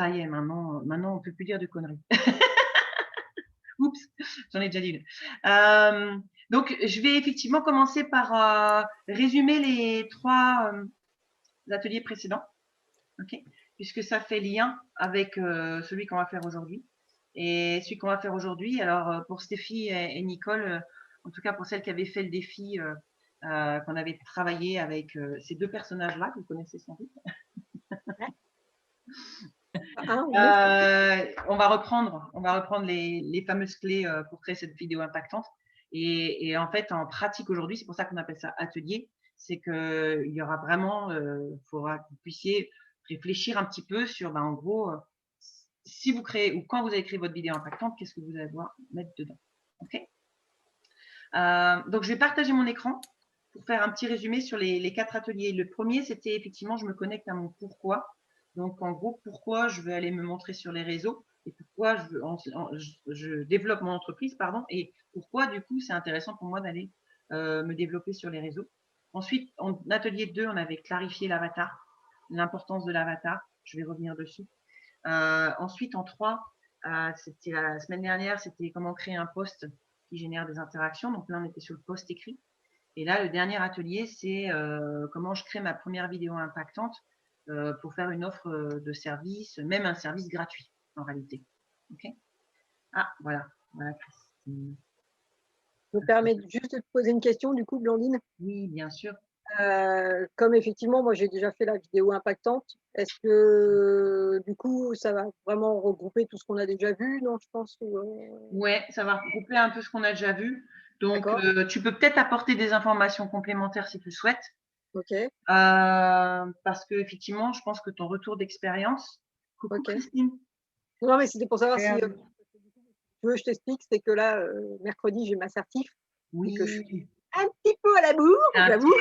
Ça y est, maintenant, on ne peut plus dire de conneries. Oups, j'en ai déjà dit une. Donc, je vais effectivement commencer par résumer les 3 ateliers précédents, ok, puisque ça fait lien avec celui qu'on va faire aujourd'hui. Et celui qu'on va faire aujourd'hui, alors pour Stéphie et Nicole, en tout cas pour celles qui avaient fait le défi, qu'on avait travaillé avec ces 2 personnages-là, que vous connaissez sans doute. On va reprendre les fameuses clés pour créer cette vidéo impactante. Et en fait, en pratique aujourd'hui, c'est pour ça qu'on appelle ça atelier, c'est qu'il y aura vraiment, faudra que vous puissiez réfléchir un petit peu sur, en gros, si vous créez ou quand vous allez créer votre vidéo impactante, qu'est-ce que vous allez devoir mettre dedans. Ok. Donc, je vais partager mon écran pour faire un petit résumé sur les 4 ateliers. Le premier, c'était effectivement, je me connecte à mon pourquoi. Donc, en gros, pourquoi je vais aller me montrer sur les réseaux et pourquoi je développe mon entreprise, pardon, et pourquoi, du coup, c'est intéressant pour moi d'aller me développer sur les réseaux. Ensuite, en atelier 2, on avait clarifié l'avatar, l'importance de l'avatar. Je vais revenir dessus. Ensuite, en 3, c'était la semaine dernière, c'était comment créer un post qui génère des interactions. Donc là, on était sur le post écrit. Et là, le dernier atelier, c'est comment je crée ma première vidéo impactante pour faire une offre de service, même un service gratuit en réalité. Ok. Ah, voilà, Christine. Je me permets juste de te poser une question, du coup, Blandine. Oui, bien sûr. Comme effectivement, moi j'ai déjà fait la vidéo impactante, est-ce que du coup ça va vraiment regrouper tout ce qu'on a déjà vu? Non, je pense. Ouais, ça va regrouper un peu ce qu'on a déjà vu. Donc, tu peux peut-être apporter des informations complémentaires si tu le souhaites. Ok. Parce que effectivement, je pense que ton retour d'expérience. Coucou Christine. Non, mais c'était pour savoir si tu veux, je t'explique, c'est que là, mercredi, j'ai ma certif. Oui. Et que je suis un petit peu à la bourre, j'avoue.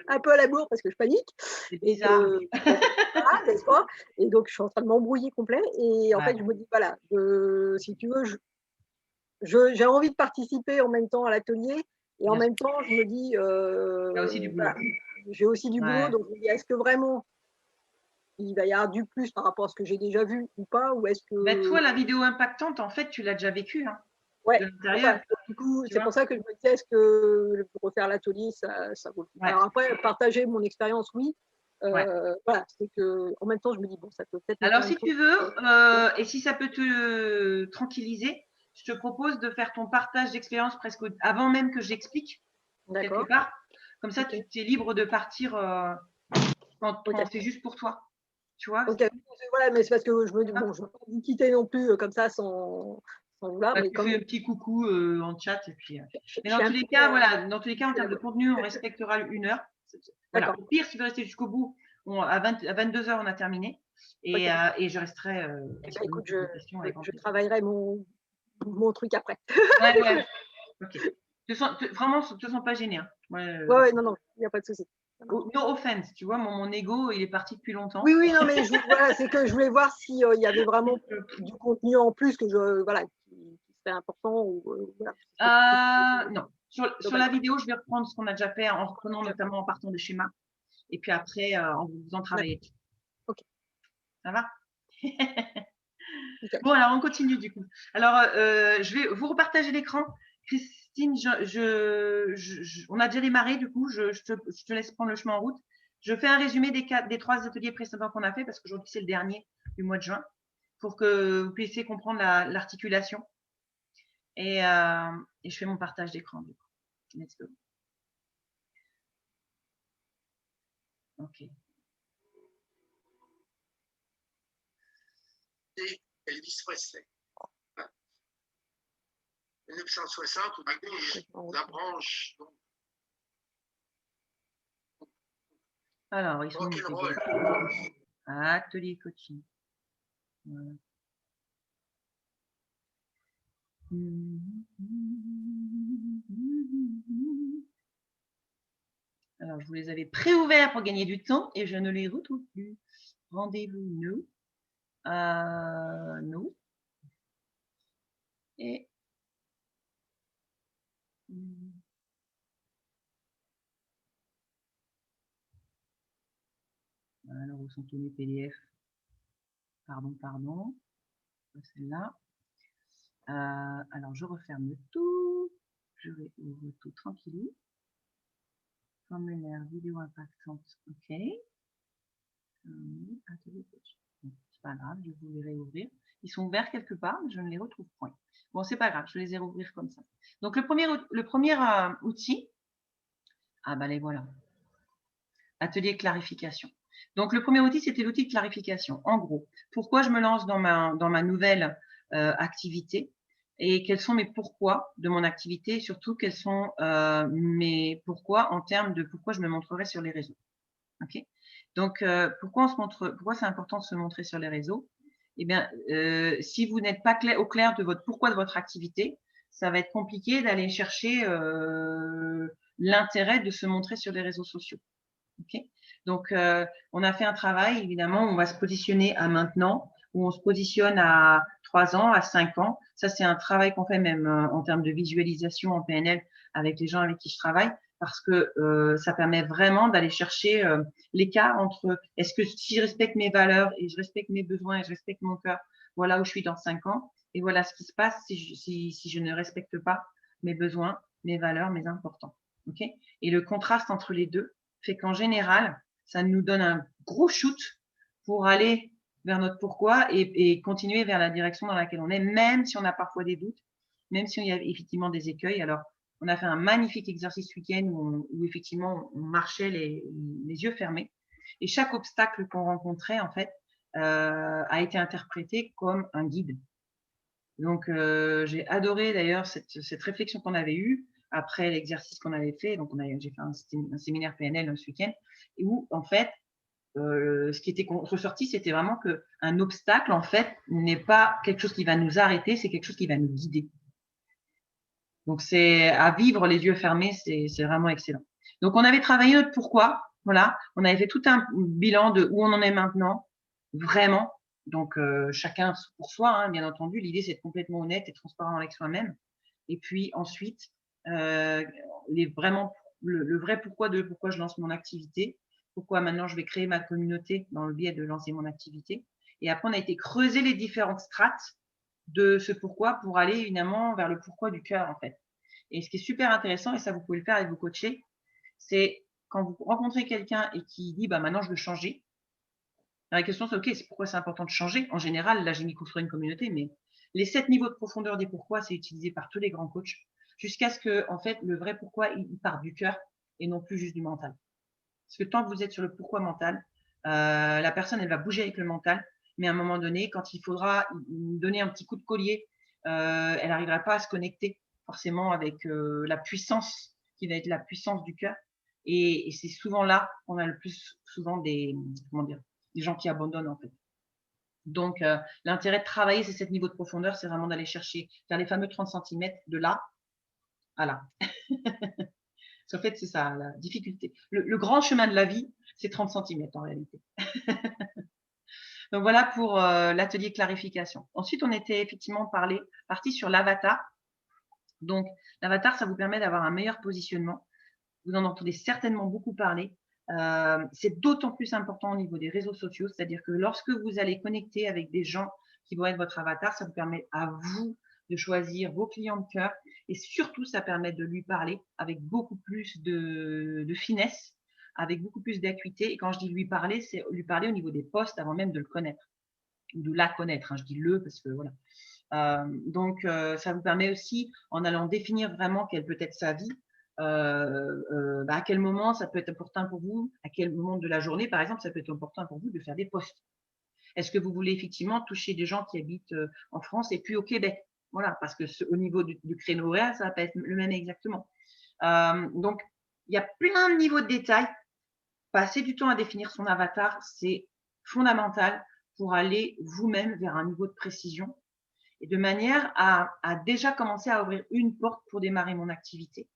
Un peu à la bourre parce que je panique. C'est bizarre. Voilà, n'est-ce pas? Et donc, je suis en train de m'embrouiller complet. Et en fait, je me dis, voilà, si tu veux, j'ai envie de participer en même temps à l'atelier. Et en même temps, je me dis, Tu as aussi du boulot. voilà, j'ai aussi du boulot. Donc, je me dis, est-ce que vraiment il va y avoir du plus par rapport à ce que j'ai déjà vu ou pas? Ou est-ce que. Toi, la vidéo impactante, en fait, tu l'as déjà vécue, hein, Ouais, de l'intérieur. du coup, c'est pour ça que je me disais, est-ce que refaire l'atelier, ça vaut le coup? Alors après, partager mon expérience, oui. Voilà, c'est que en même temps, je me dis, bon, ça peut peut-être me Alors, faire si une tu veux, et si ça peut te tranquilliser, je te propose de faire ton partage d'expérience presque avant même que j'explique, quelque part. Comme ça, tu es libre de partir quand c'est juste pour toi. Tu vois? Ok, voilà, mais c'est parce que je me dis, bon, je ne vais pas vous quitter non plus comme ça sans vouloir. Bah, Mais tu fais un petit coucou en chat. Et puis, mais dans tous les cas, voilà, dans tous les cas, en termes de contenu, on respectera 1 heure. Voilà. Au pire, si tu veux rester jusqu'au bout, à 22 heures, on a terminé. Et je resterai disponible pour vos questions avec je travaillerai mon truc après. Ouais. Ok. Vraiment, ne te sens pas gêné. Hein. Ouais, non, il n'y a pas de souci. No offense, tu vois, mon ego, il est parti depuis longtemps. Oui, non, mais voilà, c'est que je voulais voir s'il y avait vraiment du contenu en plus que voilà, qui serait important. Ou, voilà. Non. Sur la vidéo, je vais reprendre ce qu'on a déjà fait en reprenant notamment en partant des schémas. Et puis après, en vous faisant travailler. Ok. Ça va? Bon, alors on continue du coup. Alors, je vais vous repartager l'écran. Christine, on a déjà démarré du coup. Je te laisse prendre le chemin en route. Je fais un résumé des 3 ateliers précédents qu'on a fait parce qu'aujourd'hui c'est le dernier du mois de juin pour que vous puissiez comprendre l'articulation. Et je fais mon partage d'écran du coup. Let's go. Ok. Elvis Presley. 1960, la branche. Alors, ils sont atelier coaching. Voilà. Alors, je vous les avais préouverts pour gagner du temps et je ne les retrouve plus. Rendez-vous, nous. Nous. Et. Alors, où sont tous mes PDF? pardon. Celle-là. Alors, je referme tout. Je vais ouvrir tout tranquillou. Formulaire, vidéo impactante. OK. C'est pas grave, je vais vous les réouvrir. Ils sont ouverts quelque part, mais je ne les retrouve point. Bon, c'est pas grave, je vais les rouvrir comme ça. Donc, le premier outil, les voilà. Atelier clarification. Donc, le premier outil, c'était l'outil de clarification. En gros, pourquoi je me lance dans ma nouvelle activité et quels sont mes pourquoi de mon activité et surtout quels sont mes pourquoi en termes de pourquoi je me montrerai sur les réseaux. Ok. Donc, pourquoi c'est important de se montrer sur les réseaux? Eh bien, si vous n'êtes pas au clair de votre pourquoi de votre activité, ça va être compliqué d'aller chercher l'intérêt de se montrer sur les réseaux sociaux. Ok. Donc, on a fait un travail, évidemment, on va se positionner à maintenant, où on se positionne à 3 ans, à 5 ans. Ça, c'est un travail qu'on fait même en termes de visualisation en PNL avec les gens avec qui je travaille, parce que ça permet vraiment d'aller chercher l'écart entre est-ce que si je respecte mes valeurs et je respecte mes besoins et je respecte mon cœur, voilà où je suis dans 5 ans, et voilà ce qui se passe si je ne respecte pas mes besoins, mes valeurs, mes importants. Ok. Et le contraste entre les deux fait qu'en général, ça nous donne un gros shoot pour aller vers notre pourquoi et continuer vers la direction dans laquelle on est, même si on a parfois des doutes, même si on y a effectivement des écueils. Alors, on a fait un magnifique exercice ce week-end où effectivement on marchait les yeux fermés et chaque obstacle qu'on rencontrait en fait a été interprété comme un guide. Donc, j'ai adoré d'ailleurs cette réflexion qu'on avait eue après l'exercice qu'on avait fait. Donc, j'ai fait un séminaire PNL ce week-end où en fait, ce qui était ressorti, c'était vraiment qu'un obstacle, en fait, n'est pas quelque chose qui va nous arrêter, c'est quelque chose qui va nous guider. Donc, c'est à vivre les yeux fermés, c'est vraiment excellent. Donc, on avait travaillé notre pourquoi, voilà. On avait fait tout un bilan de où on en est maintenant, vraiment. Donc, chacun pour soi, hein, bien entendu. L'idée, c'est d'être complètement honnête et transparent avec soi-même. Et puis ensuite, vraiment le vrai pourquoi de pourquoi je lance mon activité, pourquoi maintenant je vais créer ma communauté dans le biais de lancer mon activité. Et après, on a été creuser les différentes strates de ce pourquoi pour aller évidemment vers le pourquoi du cœur, en fait. Et ce qui est super intéressant, et ça vous pouvez le faire avec vos coachés, c'est quand vous rencontrez quelqu'un et qui dit maintenant je veux changer. La question c'est ok, c'est pourquoi c'est important de changer. En général, là j'ai mis construire une communauté, mais les 7 niveaux de profondeur des pourquoi, c'est utilisé par tous les grands coachs, jusqu'à ce que en fait le vrai pourquoi il part du cœur et non plus juste du mental. Parce que tant que vous êtes sur le pourquoi mental, la personne elle va bouger avec le mental, mais à un moment donné, quand il faudra donner un petit coup de collier, elle n'arrivera pas à se connecter forcément avec la puissance qui va être la puissance du cœur. Et c'est souvent là qu'on a le plus souvent des gens qui abandonnent en fait. Donc, l'intérêt de travailler ces 7 niveaux de profondeur, c'est vraiment d'aller chercher vers les fameux 30 cm de là à là. En fait, c'est ça, la difficulté. Le grand chemin de la vie, c'est 30 cm en réalité. Donc, voilà pour l'atelier clarification. Ensuite, on était effectivement parti sur l'avatar. Donc, l'avatar, ça vous permet d'avoir un meilleur positionnement. Vous en entendez certainement beaucoup parler. C'est d'autant plus important au niveau des réseaux sociaux, c'est-à-dire que lorsque vous allez connecter avec des gens qui vont être votre avatar, ça vous permet à vous de choisir vos clients de cœur et surtout, ça permet de lui parler avec beaucoup plus de finesse, avec beaucoup plus d'acuité. Et quand je dis lui parler, c'est lui parler au niveau des posts avant même de le connaître ou de la connaître. Hein. Je dis le parce que voilà. Donc, ça vous permet aussi, en allant définir vraiment quelle peut être sa vie, à quel moment ça peut être important pour vous, à quel moment de la journée, par exemple, ça peut être important pour vous de faire des posts. Est-ce que vous voulez effectivement toucher des gens qui habitent en France et puis au Québec? Voilà, parce que au niveau du créneau horaire, ça va pas être le même exactement. Donc, il y a plein de niveaux de détails. Passer du temps à définir son avatar, c'est fondamental pour aller vous-même vers un niveau de précision et de manière à déjà commencer à ouvrir une porte pour démarrer mon activité.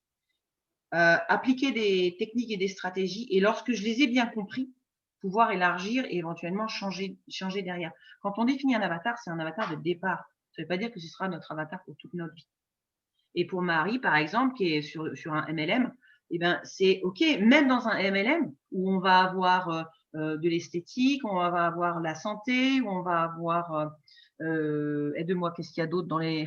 Appliquer des techniques et des stratégies et lorsque je les ai bien compris, pouvoir élargir et éventuellement changer derrière. Quand on définit un avatar, c'est un avatar de départ. Ça ne veut pas dire que ce sera notre avatar pour toute notre vie. Et pour Marie, par exemple, qui est sur un MLM, eh ben, c'est OK, même dans un MLM où on va avoir de l'esthétique, on va avoir la santé, on va avoir, aide-moi, qu'est-ce qu'il y a d'autre dans les…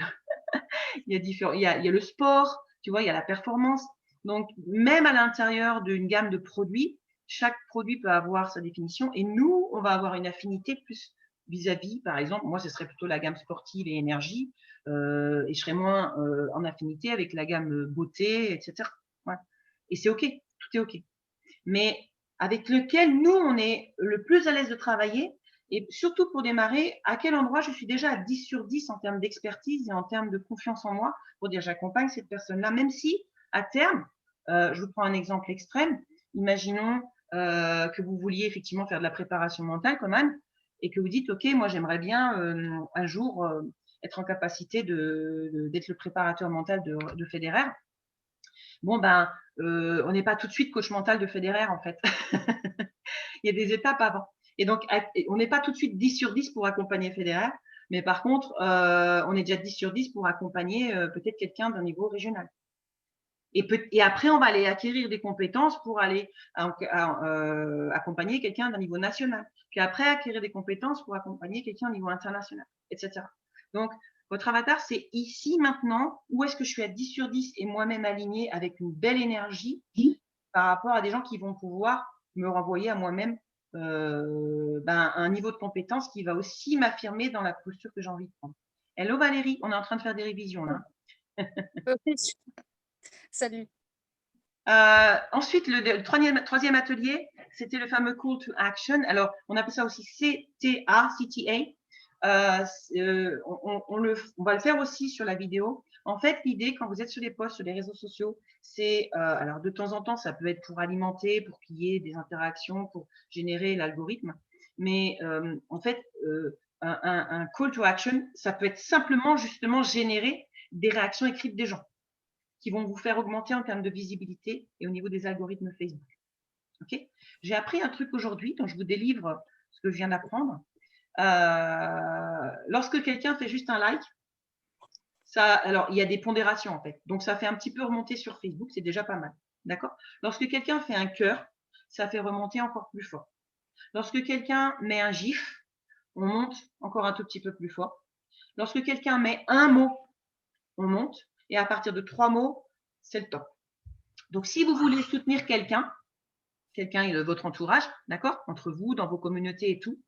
il y a différents, il y a le sport, tu vois, il y a la performance. Donc, même à l'intérieur d'une gamme de produits, chaque produit peut avoir sa définition et nous, on va avoir une affinité plus vis-à-vis, par exemple, moi, ce serait plutôt la gamme sportive et énergie et je serais moins en affinité avec la gamme beauté, etc. Ouais. Et c'est OK, tout est OK. Mais avec lequel nous, on est le plus à l'aise de travailler et surtout pour démarrer, à quel endroit je suis déjà à 10 sur 10 en termes d'expertise et en termes de confiance en moi pour dire j'accompagne cette personne-là, même si à terme, je vous prends un exemple extrême, imaginons que vous vouliez effectivement faire de la préparation mentale comme Anne et que vous dites ok, moi j'aimerais bien un jour être en capacité d'être le préparateur mental de Federer. Bon, ben, on n'est pas tout de suite coach mental de Federer, en fait. Il y a des étapes avant. Et donc, on n'est pas tout de suite 10 sur 10 pour accompagner Federer, mais par contre, on est déjà 10 sur 10 pour accompagner peut-être quelqu'un d'un niveau régional. Et après, on va aller acquérir des compétences pour aller accompagner quelqu'un d'un niveau national. Puis après, acquérir des compétences pour accompagner quelqu'un au niveau international, etc. Donc, votre avatar, c'est ici, maintenant, où est-ce que je suis à 10 sur 10 et moi-même alignée avec une belle énergie par rapport à des gens qui vont pouvoir me renvoyer à moi-même un niveau de compétence qui va aussi m'affirmer dans la posture que j'ai envie de prendre. Hello Valérie, on est en train de faire des révisions là. Salut. Ensuite, le troisième atelier, c'était le fameux Call to Action. Alors, on appelle ça aussi CTA. On va le faire aussi sur la vidéo. En fait, l'idée, quand vous êtes sur les posts, sur les réseaux sociaux, c'est, alors de temps en temps, ça peut être pour alimenter, pour qu'il y ait des interactions, pour générer l'algorithme. Mais en fait, un Call to Action, ça peut être simplement justement générer des réactions écrites des gens qui vont vous faire augmenter en termes de visibilité et au niveau des algorithmes Facebook. Okay, j'ai appris un truc aujourd'hui, donc je vous délivre ce que je viens d'apprendre. Lorsque quelqu'un fait juste un like, alors il y a des pondérations en fait, donc ça fait un petit peu remonter sur Facebook, c'est déjà pas mal. D'accord ? Lorsque quelqu'un fait un cœur, ça fait remonter encore plus fort. Lorsque quelqu'un met un gif, on monte encore un tout petit peu plus fort. Lorsque quelqu'un met un mot, on monte. Et à partir de 3 mots, c'est le top. Donc, si vous voulez soutenir quelqu'un et votre entourage, d'accord, entre vous, dans vos communautés et tout,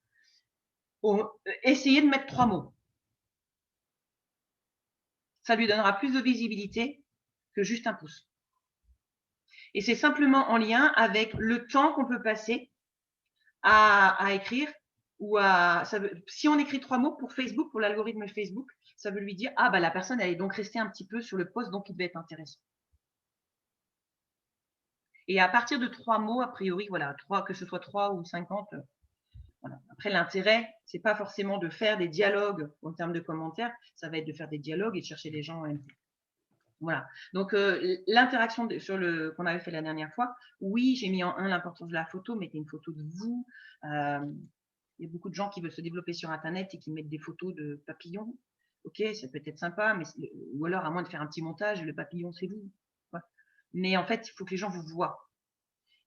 essayez de mettre 3 mots. Ça lui donnera plus de visibilité que juste un pouce. Et c'est simplement en lien avec le temps qu'on peut passer à écrire ou si on écrit 3 mots pour Facebook, pour l'algorithme Facebook, ça veut lui dire ah bah la personne elle est donc restée un petit peu sur le post, donc il devait être intéressant. Et à partir de 3 mots, a priori, voilà, que ce soit 3 ou 50. Voilà. Après, l'intérêt, c'est pas forcément de faire des dialogues en termes de commentaires, ça va être de faire des dialogues et de chercher les gens en même temps. Voilà. Donc, l'interaction qu'on avait fait la dernière fois, oui, j'ai mis en 1 l'importance de la photo, mettez une photo de vous. Il y a beaucoup de gens qui veulent se développer sur Internet et qui mettent des photos de papillons. Ok, ça peut être sympa, mais ou alors à moins de faire un petit montage, le papillon, c'est vous. Ouais. Mais en fait, il faut que les gens vous voient.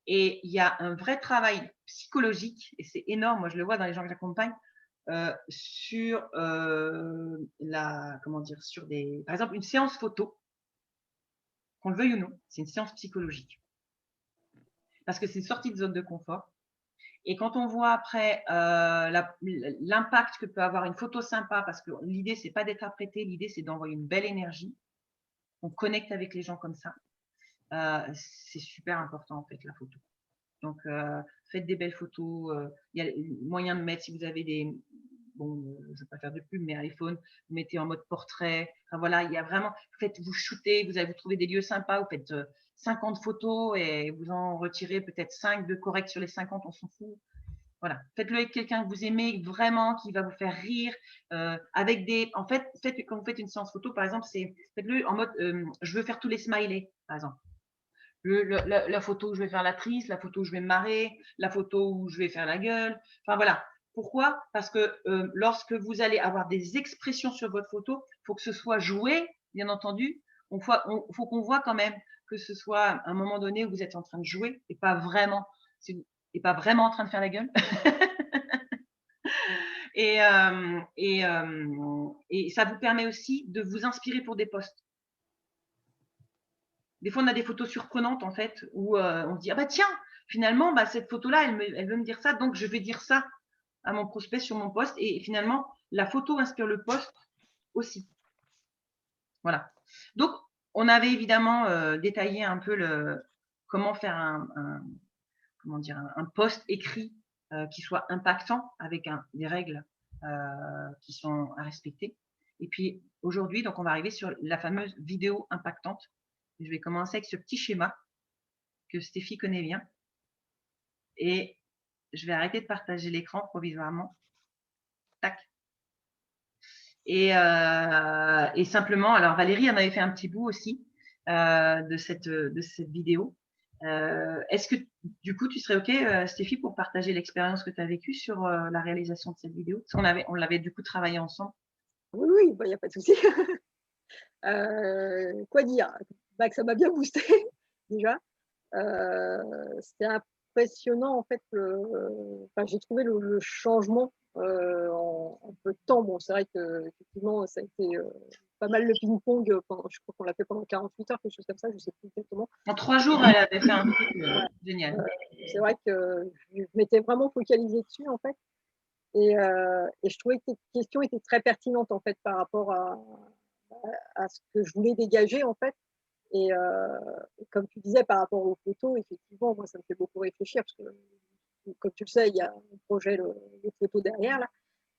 Et il y a un vrai travail psychologique, et c'est énorme, moi je le vois dans les gens que j'accompagne, sur par exemple, une séance photo, qu'on le veuille ou non, c'est une séance psychologique. Parce que c'est une sortie de zone de confort. Et quand on voit après l'impact que peut avoir une photo sympa, parce que l'idée, c'est pas d'être apprêté, l'idée, c'est d'envoyer une belle énergie. On connecte avec les gens comme ça. C'est super important, en fait, la photo. Donc, faites des belles photos. Il y a moyen de mettre, si vous avez je ne vais pas faire de pub, mais iPhone, vous mettez en mode portrait. Enfin, voilà, il y a vraiment, vous shootez, vous trouvez des lieux sympas, vous faites 50 photos et vous en retirez peut-être 5 de corrects sur les 50, on s'en fout. Voilà, faites-le avec quelqu'un que vous aimez vraiment, qui va vous faire rire, en fait, quand vous faites une séance photo, par exemple, faites-le en mode, je veux faire tous les smileys, par exemple. La photo où je vais faire l'actrice, la photo où je vais me marrer, la photo où je vais faire la gueule. Enfin voilà. Pourquoi ? Parce que lorsque vous allez avoir des expressions sur votre photo, il faut que ce soit joué, bien entendu. Il faut qu'on voit quand même que ce soit à un moment donné où vous êtes en train de jouer et pas vraiment. et pas vraiment en train de faire la gueule. Et ça vous permet aussi de vous inspirer pour des posts. Des fois, on a des photos surprenantes, en fait, où on se dit, ah bah tiens, finalement, bah, cette photo-là, elle veut me dire ça, donc je vais dire ça à mon prospect sur mon post. Et finalement, la photo inspire le post aussi. Voilà. Donc, on avait évidemment détaillé un peu comment faire un post écrit qui soit impactant avec des règles qui sont à respecter. Et puis aujourd'hui, donc on va arriver sur la fameuse vidéo impactante. Je vais commencer avec ce petit schéma que Stéphie connaît bien. Et je vais arrêter de partager l'écran provisoirement. Tac. Et simplement, alors Valérie en avait fait un petit bout aussi de cette vidéo. Est-ce que du coup, tu serais OK, Stéphie, pour partager l'expérience que tu as vécue sur la réalisation de cette vidéo? Parce qu'on l'avait du coup travaillé ensemble. Oui, oui, il n'y a pas de souci. Quoi dire? Bah, que ça m'a bien boosté déjà. C'était impressionnant en fait. J'ai trouvé le changement en peu de temps. Bon, c'est vrai que effectivement, ça a été pas mal le ping-pong. Je crois qu'on l'a fait pendant 48 heures, quelque chose comme ça. Je sais plus exactement. En 3 jours, elle avait fait un truc génial. C'est vrai que je m'étais vraiment focalisée dessus en fait. Et je trouvais que tes questions étaient très pertinentes en fait par rapport à ce que je voulais dégager en fait. Et comme tu disais par rapport aux photos, effectivement, moi ça me fait beaucoup réfléchir parce que comme tu le sais, il y a un projet de photos derrière là.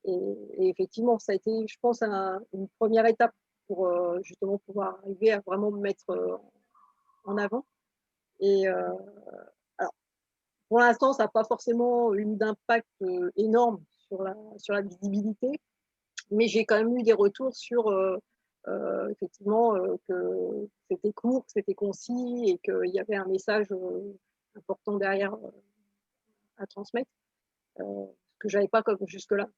Et effectivement, ça a été, je pense, une première étape pour justement pouvoir arriver à vraiment me mettre en avant. Et alors, pour l'instant, ça n'a pas forcément eu d'impact énorme sur la visibilité, mais j'ai quand même eu des retours sur effectivement que c'était court, que c'était concis et qu'il y avait un message important derrière à transmettre, que je n'avais pas comme jusque-là.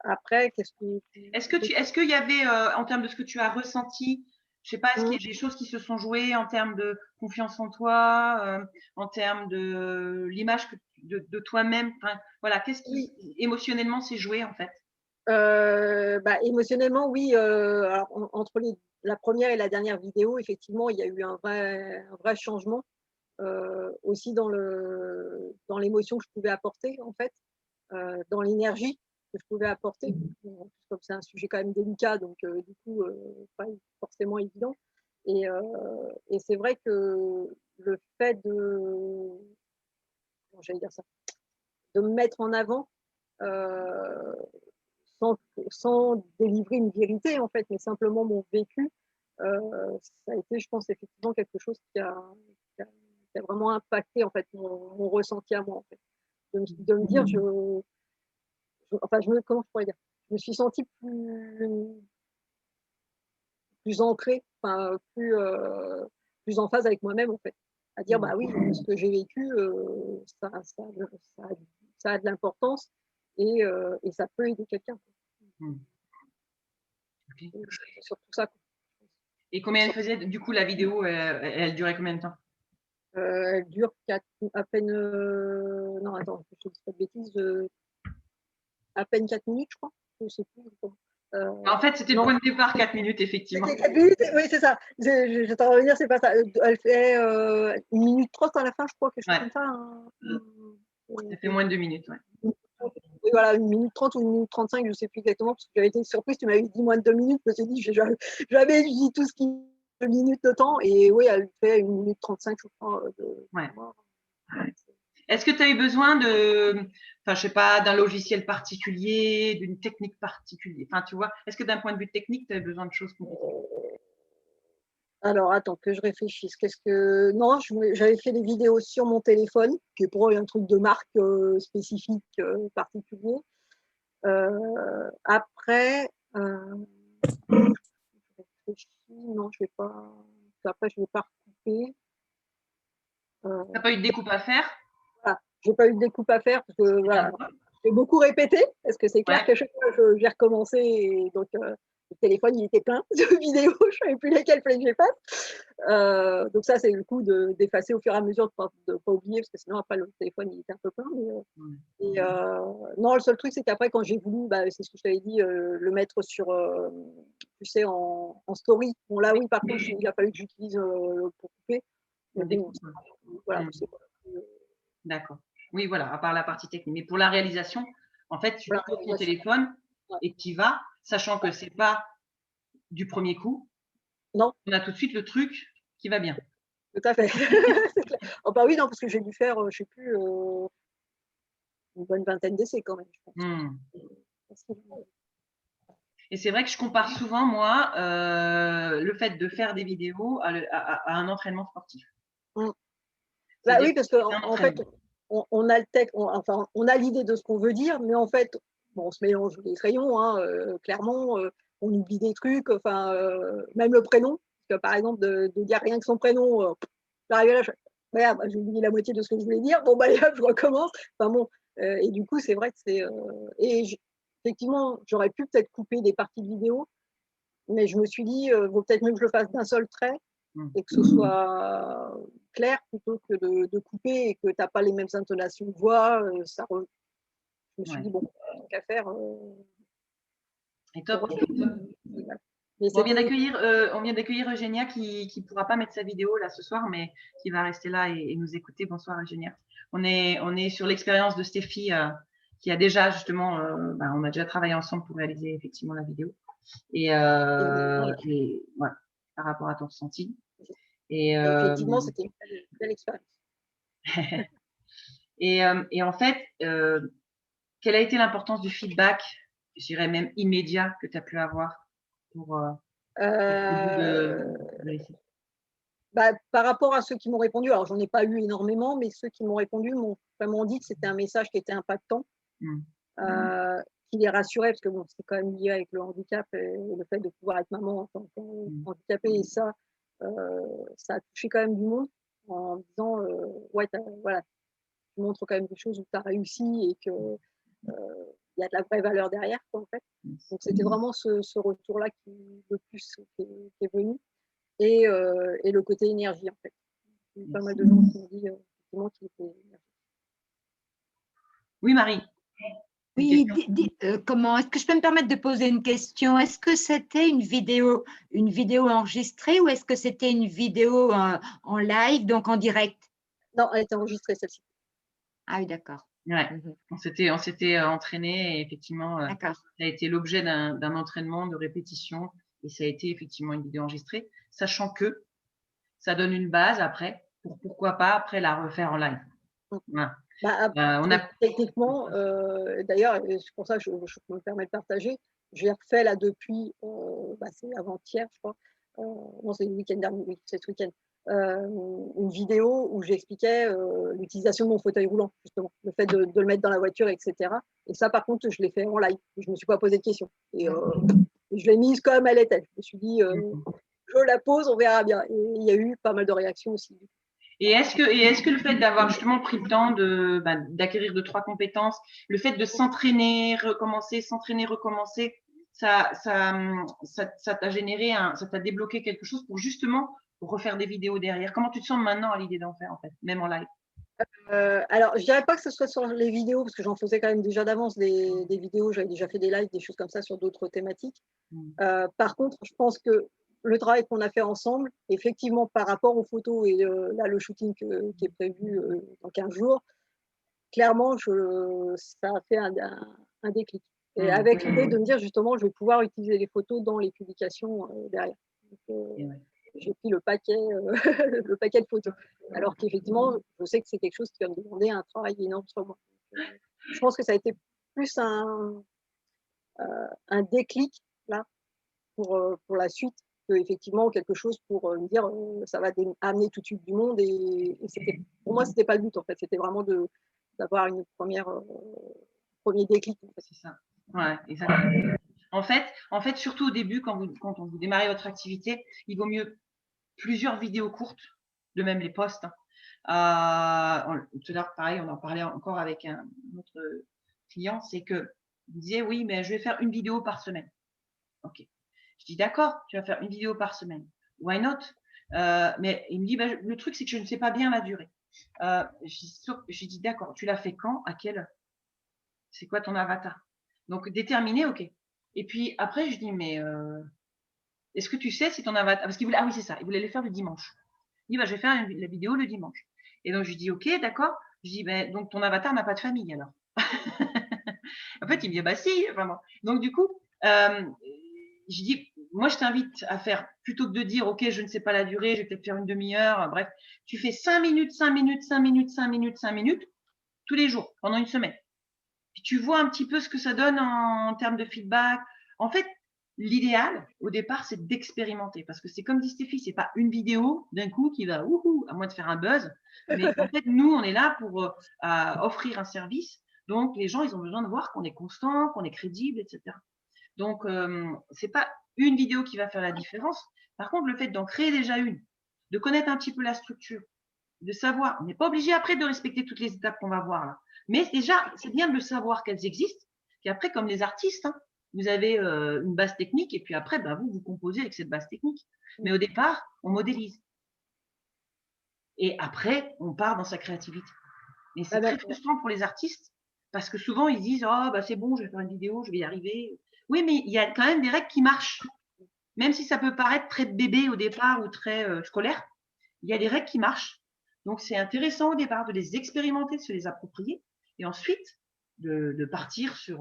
Après, qu'est-ce que… Est-ce qu'il y avait, en termes de ce que tu as ressenti, je sais pas, est-ce qu'il y a des choses qui se sont jouées en termes de confiance en toi, en termes de l'image de toi-même, enfin, voilà, qu'est-ce qui émotionnellement s'est joué en fait? Émotionnellement, oui. Alors, entre la première et la dernière vidéo, effectivement, il y a eu un vrai changement aussi dans l'émotion que je pouvais apporter, en fait, dans l'énergie que je pouvais apporter. Comme c'est un sujet quand même délicat, donc du coup, pas forcément évident. Et c'est vrai que le fait j'allais dire ça, de me mettre en avant, sans délivrer une vérité en fait, mais simplement mon vécu, ça a été, je pense, effectivement quelque chose qui a vraiment impacté en fait mon ressenti à moi en fait. De me dire, comment je pourrais dire, je me suis sentie plus ancrée, plus en phase avec moi-même en fait. À dire, bah oui, ce que j'ai vécu, ça a de l'importance et ça peut aider quelqu'un. Okay. C'est surtout ça. Et combien elle faisait, du coup, la vidéo, elle durait combien de temps? Elle dure à peine, non, attends, je ne dis pas de bêtises, à peine 4 minutes, je crois. Je sais plus. En fait, c'était le point de départ, 4 minutes, effectivement. C'était 4 minutes, oui, c'est ça. Je t'en revenir, c'est pas ça. Elle fait 1 minute 30 à la fin, je crois, quelque chose comme ça. Ça fait moins de 2 minutes, ouais. Oui, voilà, 1 minute 30 ou 1 minute 35, je ne sais plus exactement, parce que j'avais été surprise, tu m'avais dit moins de 2 minutes, je me suis dit, j'avais dit tout ce qui est 2 minutes de temps, et oui, elle fait 1 minute 35, je crois. Est-ce que tu as eu besoin je sais pas, d'un logiciel particulier, d'une technique particulière? Enfin, tu vois, est-ce que d'un point de vue technique, tu avais besoin de choses compliquées? Alors, attends, que je réfléchisse. Non, j'avais fait des vidéos sur mon téléphone, qui est pour un truc de marque spécifique, particulier. Après, non, je vais pas. Après, je ne vais pas recouper. Tu n'as pas eu de découpe à faire? Voilà, je n'ai pas eu de découpe à faire parce que voilà, j'ai beaucoup répété, parce que c'est clair que chaque fois, j'ai recommencé. Et donc, Le téléphone, il était plein de vidéos, je ne savais plus lesquelles fallait que je fasse. Donc ça, c'est le coup d'effacer au fur et à mesure, de pas oublier, parce que sinon, après, le téléphone, il était un peu plein. Non, le seul truc, c'est qu'après, quand j'ai voulu, c'est ce que je t'avais dit, le mettre sur, tu sais, en story. Bon, là, oui, par contre, il a fallu que j'utilise pour couper. Mais bon, voilà, c'est pas. D'accord. Oui, voilà, à part la partie technique. Mais pour la réalisation, en fait, tu prends ton téléphone et tu y vas, sachant que c'est pas du premier coup. Non. On a tout de suite le truc qui va bien. Tout à fait. C'est clair. Oh, bah oui, non, parce que j'ai dû faire, je sais plus, une bonne vingtaine d'essais quand même, je pense. Et c'est vrai que je compare souvent, moi, le fait de faire des vidéos à un entraînement sportif. Bah oui, parce qu'en fait, on a le texte, enfin, on a l'idée de ce qu'on veut dire, mais en fait, bon, on se mélange les crayons, hein, clairement, on oublie des trucs, enfin, même le prénom, parce que par exemple, de dire rien que son prénom, j'arrive là, merde, j'ai oublié la moitié de ce que je voulais dire, bon, bah, allez, hop, je recommence. Enfin bon, et du coup, c'est vrai que c'est. Effectivement, j'aurais pu peut-être couper des parties de vidéo, mais je me suis dit, vaut peut-être mieux que je le fasse d'un seul trait et que ce soit clair plutôt que de couper et que tu n'as pas les mêmes intonations de voix. Je me suis dit, bon, tant qu'à faire. Et top. Mais on vient d'accueillir Eugénia qui ne pourra pas mettre sa vidéo là ce soir, mais qui va rester là et nous écouter. Bonsoir Eugénia. On est sur l'expérience de Stéphie qui a déjà justement, on a déjà travaillé ensemble pour réaliser effectivement la vidéo. Et voilà, par rapport à ton ressenti. Et effectivement, c'était une belle expérience. et en fait, quelle a été l'importance du feedback, je dirais même immédiat, que tu as pu avoir pour par rapport à ceux qui m'ont répondu, alors j'en ai pas eu énormément, mais ceux qui m'ont répondu m'ont vraiment dit que c'était un message qui était impactant, qui les rassurait, parce que bon, c'est quand même lié avec le handicap et le fait de pouvoir être maman en tant qu'handicapée, et ça a touché quand même du monde en disant ouais, voilà, tu montres quand même des choses où tu as réussi et que il y a de la vraie valeur derrière, quoi, en fait. Donc c'était vraiment ce retour-là le plus qui est venu. Et le côté énergie, en fait. Il y a eu pas mal de gens qui m'ont dit effectivement qu'il était énergie. Oui, Marie. Oui, comment est-ce que je peux me permettre de poser une question? Est-ce que c'était une vidéo enregistrée ou est-ce que c'était une vidéo en live, donc en direct? Non, elle était enregistrée, celle-ci. Ah oui, d'accord. Ouais. On s'était entraîné et effectivement, ça a été l'objet d'un entraînement, de répétition, et ça a été effectivement une vidéo enregistrée, sachant que ça donne une base après pour pourquoi pas après la refaire en live. Voilà. Techniquement, d'ailleurs, c'est pour ça que je me permets de partager, j'ai refait là depuis, c'est avant-hier, je crois, non, c'est le week-end dernier, oui, c'est ce week-end, une vidéo où j'expliquais l'utilisation de mon fauteuil roulant, justement, le fait de le mettre dans la voiture, etc. Et ça, par contre, je l'ai fait en live, je ne me suis pas posé de questions. Et je l'ai mise comme elle était. Je me suis dit, je la pose, on verra bien. Et il y a eu pas mal de réactions aussi. Et est-ce que le fait d'avoir justement pris le temps d'acquérir 2-3 compétences, le fait de s'entraîner, recommencer, ça t'a généré ça t'a débloqué quelque chose pour justement refaire des vidéos derrière? Comment tu te sens maintenant à l'idée d'en faire, en fait, même en live? Alors, je dirais pas que ce soit sur les vidéos, parce que j'en faisais quand même déjà d'avance des vidéos, j'avais déjà fait des lives, des choses comme ça sur d'autres thématiques. Par contre, je pense que le travail qu'on a fait ensemble, effectivement, par rapport aux photos et là, le shooting qui est prévu dans 15 jours, clairement, ça a fait un déclic. Et avec l'idée de me dire, justement, je vais pouvoir utiliser les photos dans les publications derrière. Donc, j'ai pris le paquet de photos. Alors qu'effectivement, je sais que c'est quelque chose qui va me demander un travail énorme sur moi. Je pense que ça a été plus un déclic là pour la suite que effectivement quelque chose pour me dire ça va amener tout de suite du monde et pour moi c'était pas le but en fait, c'était vraiment d'avoir une premier déclic en fait. C'est ça. Ouais, exactement. En fait, surtout au début, quand vous démarrez votre activité, il vaut mieux plusieurs vidéos courtes, de même les posts. Tout à l'heure, pareil, on en parlait encore avec un autre client, c'est que il disait oui, mais je vais faire une vidéo par semaine. Ok. Je dis, d'accord, tu vas faire une vidéo par semaine. Why not? Mais il me dit, le truc, c'est que je ne sais pas bien la durée. Je dis, d'accord, tu l'as fait quand? À quelle heure? C'est quoi ton avatar? Donc, déterminer, ok. Et puis, après, je dis, mais est-ce que tu sais si ton avatar… Parce qu'il voulait… Ah oui, c'est ça, il voulait les faire le dimanche. Il dit, je vais faire la vidéo le dimanche. Et donc, je lui dis, ok, d'accord. Je dis, donc, ton avatar n'a pas de famille, alors. En fait, il me dit, si, vraiment. Donc, du coup, je dis, moi, je t'invite à faire, plutôt que de dire, ok, je ne sais pas la durée, je vais peut-être faire une demi-heure, bref, tu fais 5 minutes, 5 minutes, 5 minutes, 5 minutes, 5 minutes, tous les jours, pendant une semaine. Puis tu vois un petit peu ce que ça donne en termes de feedback. En fait, l'idéal, au départ, c'est d'expérimenter. Parce que c'est comme dit Stéphie, c'est pas une vidéo d'un coup qui va, à moins de faire un buzz. Mais en fait, nous, on est là pour offrir un service. Donc, les gens, ils ont besoin de voir qu'on est constant, qu'on est crédible, etc. Donc, c'est pas une vidéo qui va faire la différence. Par contre, le fait d'en créer déjà une, de connaître un petit peu la structure, de savoir, on n'est pas obligé après de respecter toutes les étapes qu'on va voir là. Mais déjà, c'est bien de le savoir qu'elles existent. Et après, comme les artistes, vous avez une base technique et puis après, vous composez avec cette base technique. Mais au départ, on modélise. Et après, on part dans sa créativité. Et c'est très frustrant pour les artistes parce que souvent, ils disent, c'est bon, je vais faire une vidéo, je vais y arriver. Oui, mais il y a quand même des règles qui marchent. Même si ça peut paraître très bébé au départ ou très scolaire, il y a des règles qui marchent. Donc, c'est intéressant au départ de les expérimenter, de se les approprier et ensuite de partir sur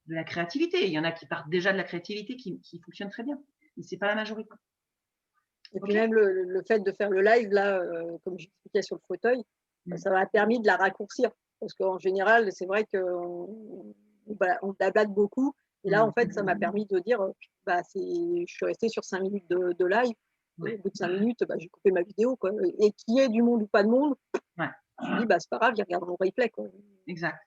de la créativité. Il y en a qui partent déjà de la créativité qui fonctionne très bien, mais ce n'est pas la majorité. Et puis même le fait de faire le live, là, comme j'expliquais sur le fauteuil, ça m'a permis de la raccourcir. Parce qu'en général, c'est vrai qu'on blablate beaucoup. Et là, en fait, ça m'a permis de dire, je suis restée sur 5 minutes de live. Au bout de 5 minutes, j'ai coupé ma vidéo. Quoi. Et qu'il y ait du monde ou pas de monde, je me dis, c'est pas grave, ils regardent mon replay. Quoi. Exact.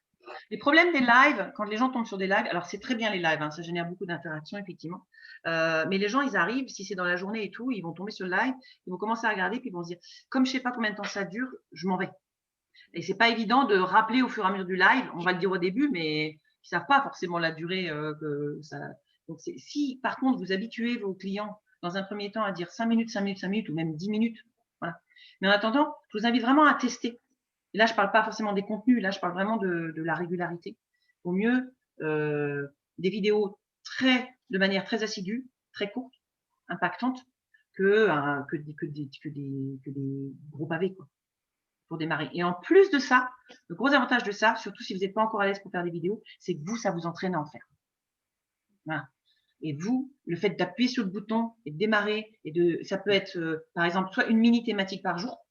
Les problèmes des lives, quand les gens tombent sur des lives, alors c'est très bien les lives, ça génère beaucoup d'interactions, effectivement. Mais les gens, ils arrivent, si c'est dans la journée et tout, ils vont tomber sur le live, ils vont commencer à regarder, puis ils vont se dire, comme je ne sais pas combien de temps ça dure, je m'en vais. Et c'est pas évident de rappeler au fur et à mesure du live, on va le dire au début, mais ils ne savent pas forcément la durée que ça. Donc, si par contre vous habituez vos clients dans un premier temps à dire 5 minutes, 5 minutes, 5 minutes, ou même 10 minutes, voilà. Mais en attendant, je vous invite vraiment à tester. Et là, je ne parle pas forcément des contenus, là, je parle vraiment de la régularité. Au mieux, des vidéos de manière très assidue, très courte, impactante, que des gros pavés, quoi, pour démarrer. Et en plus de ça, le gros avantage de ça, surtout si vous n'êtes pas encore à l'aise pour faire des vidéos, c'est que vous, ça vous entraîne à en faire. Voilà. Et vous, le fait d'appuyer sur le bouton et de démarrer, ça peut être, par exemple, soit une mini thématique par jour,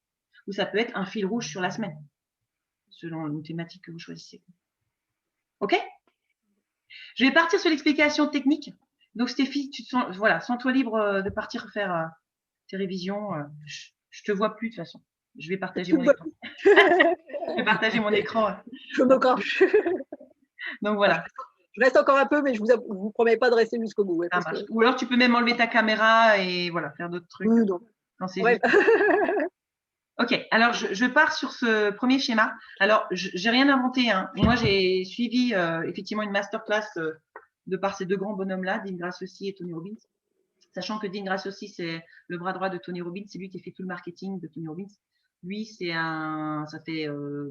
ou ça peut être un fil rouge sur la semaine, selon une thématique que vous choisissez. OK? Je vais partir sur l'explication technique. Donc, Stéphie, sens-toi libre de partir faire tes révisions. Je te vois plus de toute façon. Je vais partager mon écran. Je vais partager mon écran. Je me cache. Donc, voilà. Je reste encore un peu, mais je ne vous promets pas de rester jusqu'au bout. Ouais, Ou alors, tu peux même enlever ta caméra et voilà, faire d'autres trucs. Oui, non. Ok, alors je pars sur ce premier schéma. Alors, j'ai rien inventé. Moi, j'ai suivi effectivement une masterclass de par ces deux grands bonhommes-là, Dean Graziosi et Tony Robbins. Sachant que Dean Graziosi, c'est le bras droit de Tony Robbins, c'est lui qui fait tout le marketing de Tony Robbins. Lui, ça fait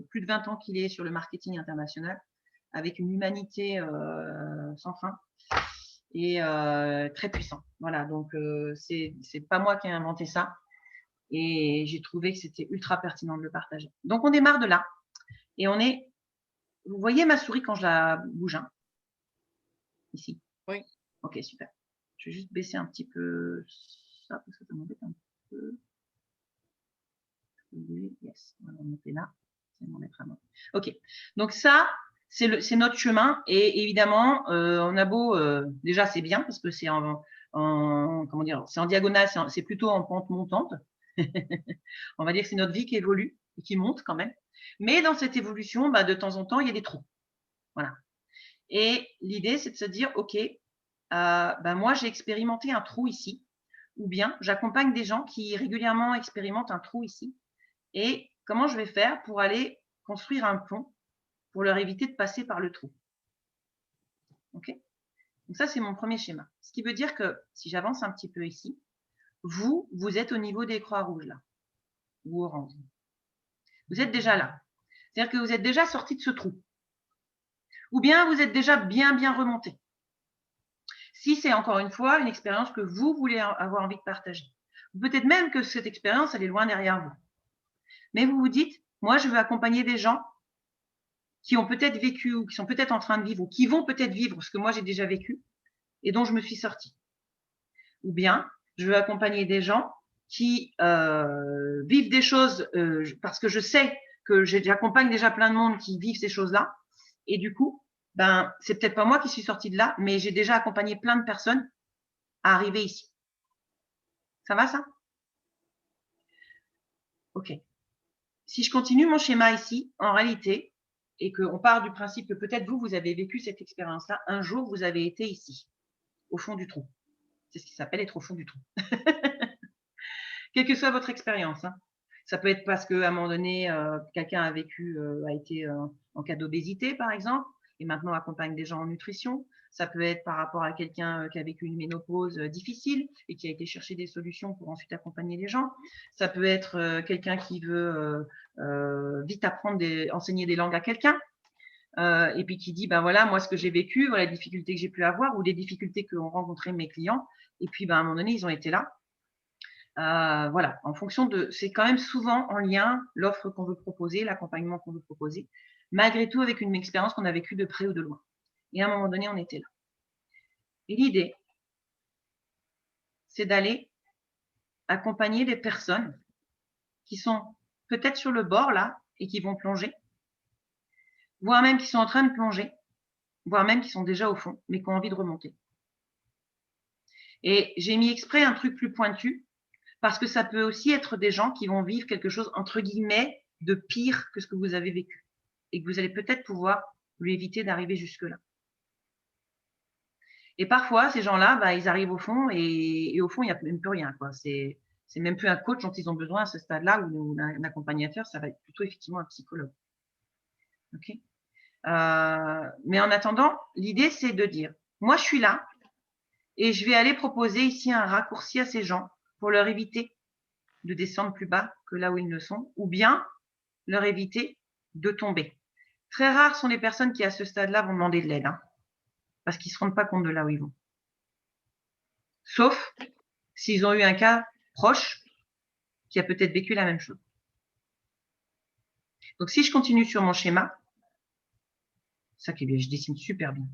plus de 20 ans qu'il est sur le marketing international, avec une humanité sans fin et très puissant. Voilà, donc c'est pas moi qui ai inventé ça. Et j'ai trouvé que c'était ultra pertinent de le partager. Donc, on démarre de là. Et on est… Vous voyez ma souris quand je la bouge, ici? Oui. Ok, super. Je vais juste baisser un petit peu ça, parce que ça m'embête un peu. Yes, on va monter là. C'est mon mettre à main. Ok. Donc, ça, c'est notre chemin. Et évidemment, on a beau… déjà, c'est bien, parce que c'est comment dire, c'est en diagonale, c'est plutôt en pente montante. On va dire que c'est notre vie qui évolue et qui monte quand même. Mais dans cette évolution, de temps en temps, il y a des trous. Voilà. Et l'idée, c'est de se dire, OK, moi, j'ai expérimenté un trou ici, ou bien j'accompagne des gens qui régulièrement expérimentent un trou ici. Et comment je vais faire pour aller construire un pont pour leur éviter de passer par le trou. OK ? Donc ça, c'est mon premier schéma. Ce qui veut dire que, si j'avance un petit peu ici, vous êtes au niveau des croix rouges là, ou orange. Vous êtes déjà là. C'est-à-dire que vous êtes déjà sorti de ce trou. Ou bien vous êtes déjà bien remonté. Si c'est encore une fois une expérience que vous voulez avoir envie de partager. Peut-être même que cette expérience, elle est loin derrière vous. Mais vous vous dites, moi, je veux accompagner des gens qui ont peut-être vécu ou qui sont peut-être en train de vivre ou qui vont peut-être vivre ce que moi j'ai déjà vécu et dont je me suis sortie. Ou bien, je veux accompagner des gens qui vivent des choses parce que je sais que j'accompagne déjà plein de monde qui vivent ces choses-là. Et du coup, ben, c'est peut-être pas moi qui suis sortie de là, mais j'ai déjà accompagné plein de personnes à arriver ici. Ça va, ça? OK. Si je continue mon schéma ici, en réalité, et qu'on part du principe que peut-être vous avez vécu cette expérience-là, un jour, vous avez été ici, au fond du trou. C'est ce qui s'appelle être au fond du trou. Quelle que soit votre expérience. Hein. Ça peut être parce qu'à un moment donné, quelqu'un a vécu, a été en cas d'obésité, par exemple, et maintenant accompagne des gens en nutrition. Ça peut être par rapport à quelqu'un qui a vécu une ménopause difficile et qui a été chercher des solutions pour ensuite accompagner les gens. Ça peut être quelqu'un qui veut vite apprendre, enseigner des langues à quelqu'un. Et puis qui dit, ben voilà, moi, ce que j'ai vécu, voilà les difficultés que j'ai pu avoir ou les difficultés que ont rencontré mes clients. Et puis, ben, à un moment donné, ils ont été là. Voilà, en fonction de, c'est quand même souvent en lien l'offre qu'on veut proposer, l'accompagnement qu'on veut proposer, malgré tout avec une expérience qu'on a vécue de près ou de loin. Et à un moment donné, on était là. Et l'idée, c'est d'aller accompagner des personnes qui sont peut-être sur le bord là et qui vont plonger, voire même qui sont en train de plonger, voire même qui sont déjà au fond, mais qui ont envie de remonter. Et j'ai mis exprès un truc plus pointu parce que ça peut aussi être des gens qui vont vivre quelque chose, entre guillemets, de pire que ce que vous avez vécu. Et que vous allez peut-être pouvoir lui éviter d'arriver jusque-là. Et parfois, ces gens-là, bah, ils arrivent au fond et au fond, il n'y a même plus rien. C'est même plus un coach dont ils ont besoin à ce stade-là ou un accompagnateur, ça va être plutôt effectivement un psychologue. Okay, mais en attendant, l'idée, c'est de dire, moi, je suis là et je vais aller proposer ici un raccourci à ces gens pour leur éviter de descendre plus bas que là où ils ne sont, ou bien leur éviter de tomber. Très rares sont les personnes qui, à ce stade-là, vont demander de l'aide, hein, parce qu'ils ne se rendent pas compte de là où ils vont. Sauf s'ils ont eu un cas proche qui a peut-être vécu la même chose. Donc, si je continue sur mon schéma, ça qui est, je dessine super bien.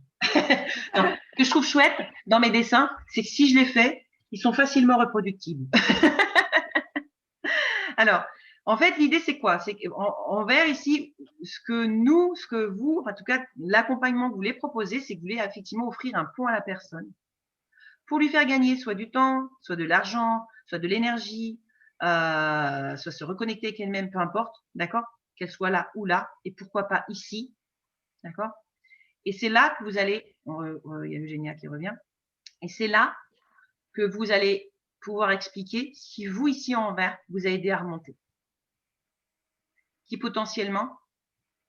Donc, ce que je trouve chouette dans mes dessins, c'est que si je les fais, ils sont facilement reproductibles. Alors, en fait, l'idée, c'est quoi? C'est qu'en vert, ici, ce que vous, en tout cas, l'accompagnement que vous voulez proposer, c'est que vous voulez effectivement offrir un pont à la personne pour lui faire gagner soit du temps, soit de l'argent, soit de l'énergie, soit se reconnecter avec elle-même, peu importe, d'accord? Qu'elle soit là ou là, et pourquoi pas ici, d'accord? Et c'est là que vous allez, il y a Eugénia qui revient, et c'est là que vous allez pouvoir expliquer si vous, ici en vert, vous avez aidé à remonter, qui potentiellement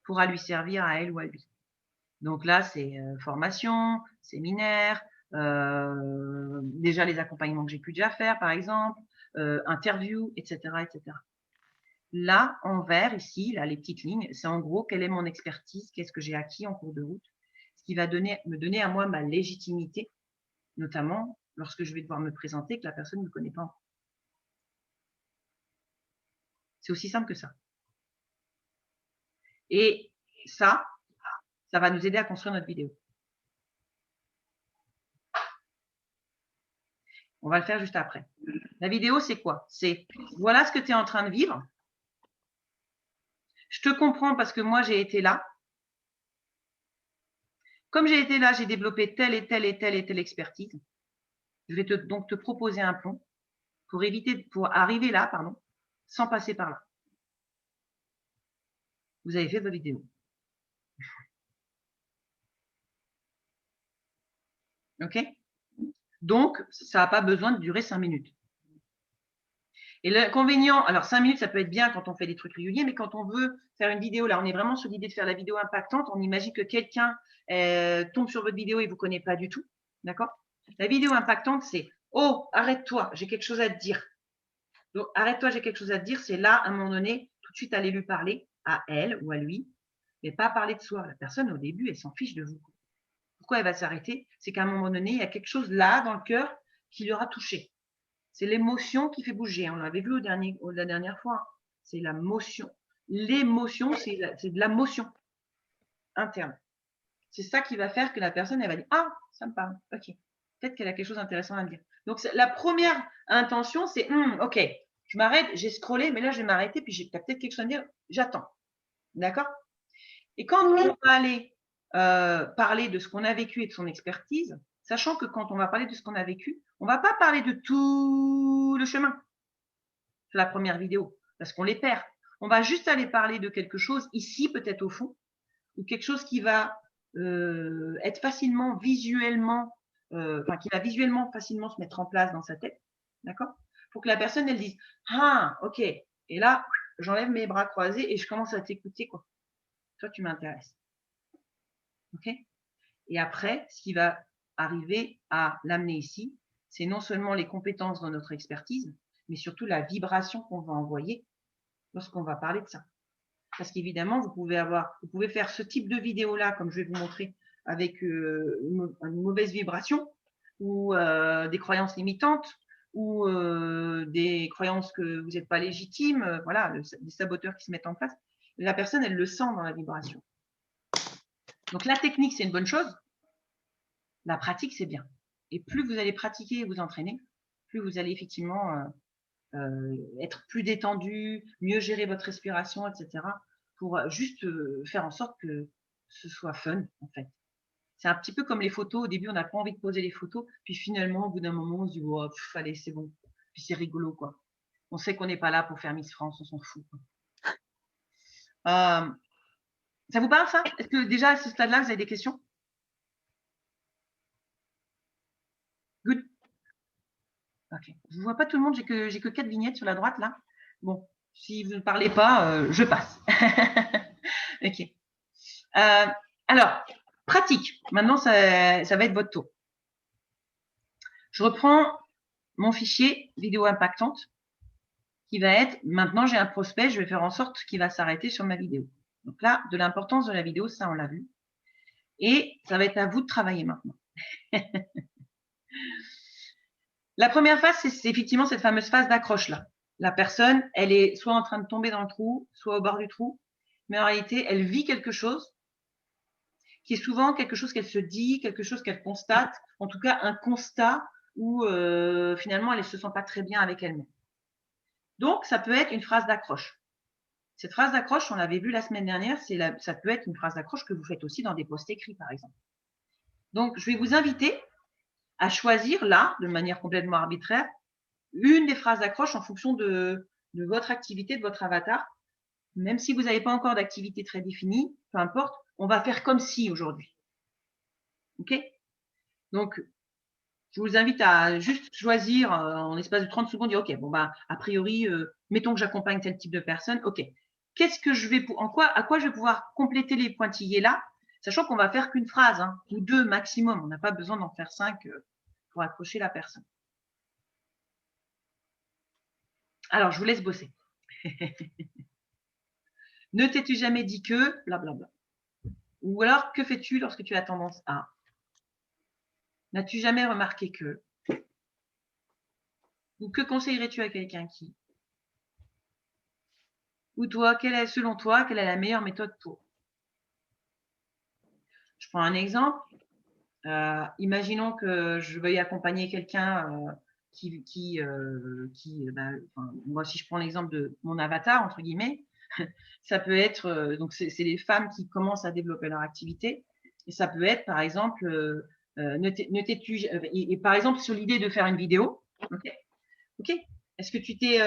pourra lui servir à elle ou à lui. Donc là, c'est formation, séminaire, déjà les accompagnements que j'ai pu déjà faire, par exemple, interview, etc., etc. Là, en vert, ici, là, les petites lignes, c'est en gros quelle est mon expertise, qu'est-ce que j'ai acquis en cours de route, ce qui va me donner à moi ma légitimité, notamment lorsque je vais devoir me présenter que la personne ne me connaît pas. C'est aussi simple que ça. Et ça va nous aider à construire notre vidéo. On va le faire juste après. La vidéo, c'est quoi? C'est voilà ce que tu es en train de vivre. Je te comprends parce que moi, j'ai été là. Comme j'ai été là, j'ai développé telle et telle et telle et telle expertise. Je vais donc te proposer un plan pour arriver là, sans passer par là. Vous avez fait votre vidéo. OK? Donc, ça n'a pas besoin de durer 5 minutes. Et l'inconvénient, alors 5 minutes, ça peut être bien quand on fait des trucs réguliers, mais quand on veut faire une vidéo, là, on est vraiment sur l'idée de faire la vidéo impactante. On imagine que quelqu'un tombe sur votre vidéo et ne vous connaît pas du tout. D'accord? La vidéo impactante, c'est « Oh, arrête-toi, j'ai quelque chose à te dire ». Donc, « Arrête-toi, j'ai quelque chose à te dire », c'est là, à un moment donné, tout de suite aller lui parler, à elle ou à lui, mais pas parler de soi. La personne, au début, elle s'en fiche de vous. Pourquoi elle va s'arrêter? C'est qu'à un moment donné, il y a quelque chose là, dans le cœur, qui lui aura touché. C'est l'émotion qui fait bouger. On l'avait vu la dernière fois. C'est la motion. L'émotion, c'est de la motion interne. C'est ça qui va faire que la personne, elle va dire « Ah, ça me parle. Ok. Peut-être qu'elle a quelque chose d'intéressant à me dire. » Donc, la première intention, c'est « Ok, je m'arrête, j'ai scrollé, mais là, je vais m'arrêter, puis j'ai peut-être quelque chose à me dire. J'attends. » D'accord? Et quand on va aller parler de ce qu'on a vécu et de son expertise, sachant que quand on va parler de ce qu'on a vécu, on ne va pas parler de tout le chemin sur la première vidéo, parce qu'on les perd. On va juste aller parler de quelque chose ici, peut-être au fond, ou quelque chose qui va être facilement visuellement, qui va visuellement facilement se mettre en place dans sa tête, d'accord? Pour que la personne, elle dise « Ah, ok ». Et là, j'enlève mes bras croisés et je commence à t'écouter, quoi. Toi, tu m'intéresses. Ok? Et après, ce qui va arriver à l'amener ici, c'est non seulement les compétences dans notre expertise, mais surtout la vibration qu'on va envoyer lorsqu'on va parler de ça. Parce qu'évidemment, vous pouvez faire ce type de vidéo-là, comme je vais vous montrer, avec une mauvaise vibration ou des croyances limitantes ou des croyances que vous n'êtes pas légitime, voilà, des saboteurs qui se mettent en place. La personne, elle le sent dans la vibration. Donc, la technique, c'est une bonne chose. La pratique, c'est bien. Et plus vous allez pratiquer et vous entraîner, plus vous allez effectivement être plus détendu, mieux gérer votre respiration, etc. pour juste faire en sorte que ce soit fun, en fait. C'est un petit peu comme les photos. Au début, on n'a pas envie de poser les photos. Puis finalement, au bout d'un moment, on se dit oh, allez, c'est bon. Puis c'est rigolo, quoi. On sait qu'on n'est pas là pour faire Miss France, on s'en fout. Ça vous parle, ça? Est-ce que déjà, à ce stade-là, vous avez des questions? Good. Ok. Je ne vois pas tout le monde, j'ai que 4 vignettes sur la droite, là. Bon, si vous ne parlez pas, je passe. Ok. Alors, pratique. Maintenant, ça va être votre tour. Je reprends mon fichier vidéo impactante qui va être, maintenant j'ai un prospect, je vais faire en sorte qu'il va s'arrêter sur ma vidéo. Donc là, de l'importance de la vidéo, ça on l'a vu. Et ça va être à vous de travailler maintenant. La première phase, c'est effectivement cette fameuse phase d'accroche là. La personne, elle est soit en train de tomber dans le trou, soit au bord du trou, mais en réalité, elle vit quelque chose qui est souvent quelque chose qu'elle se dit, quelque chose qu'elle constate, en tout cas un constat où finalement elle ne se sent pas très bien avec elle-même. Donc, ça peut être une phrase d'accroche. Cette phrase d'accroche, on l'avait vu la semaine dernière, ça peut être une phrase d'accroche que vous faites aussi dans des posts écrits, par exemple. Donc, je vais vous inviter à choisir là, de manière complètement arbitraire, une des phrases d'accroche en fonction de votre activité, de votre avatar. Même si vous n'avez pas encore d'activité très définie, peu importe, on va faire comme si aujourd'hui. OK? Donc, je vous invite à juste choisir en espace de 30 secondes, dire OK, bon bah a priori, mettons que j'accompagne tel type de personne. OK, qu'est-ce que je vais à quoi je vais pouvoir compléter les pointillés là, sachant qu'on va faire qu'une phrase hein, ou 2 maximum. On n'a pas besoin d'en faire 5 pour accrocher la personne. Alors, je vous laisse bosser. Ne t'es-tu jamais dit que blablabla. Ou alors, que fais-tu lorsque tu as tendance à? N'as-tu jamais remarqué que? Ou que conseillerais-tu à quelqu'un qui? Ou toi, selon toi, quelle est la meilleure méthode pour? Je prends un exemple. Imaginons que je veuille accompagner quelqu'un moi, si je prends l'exemple de mon avatar, entre guillemets, ça peut être, donc c'est les femmes qui commencent à développer leur activité. Et ça peut être, par exemple, et par exemple, sur l'idée de faire une vidéo, ok. Est-ce que tu t'es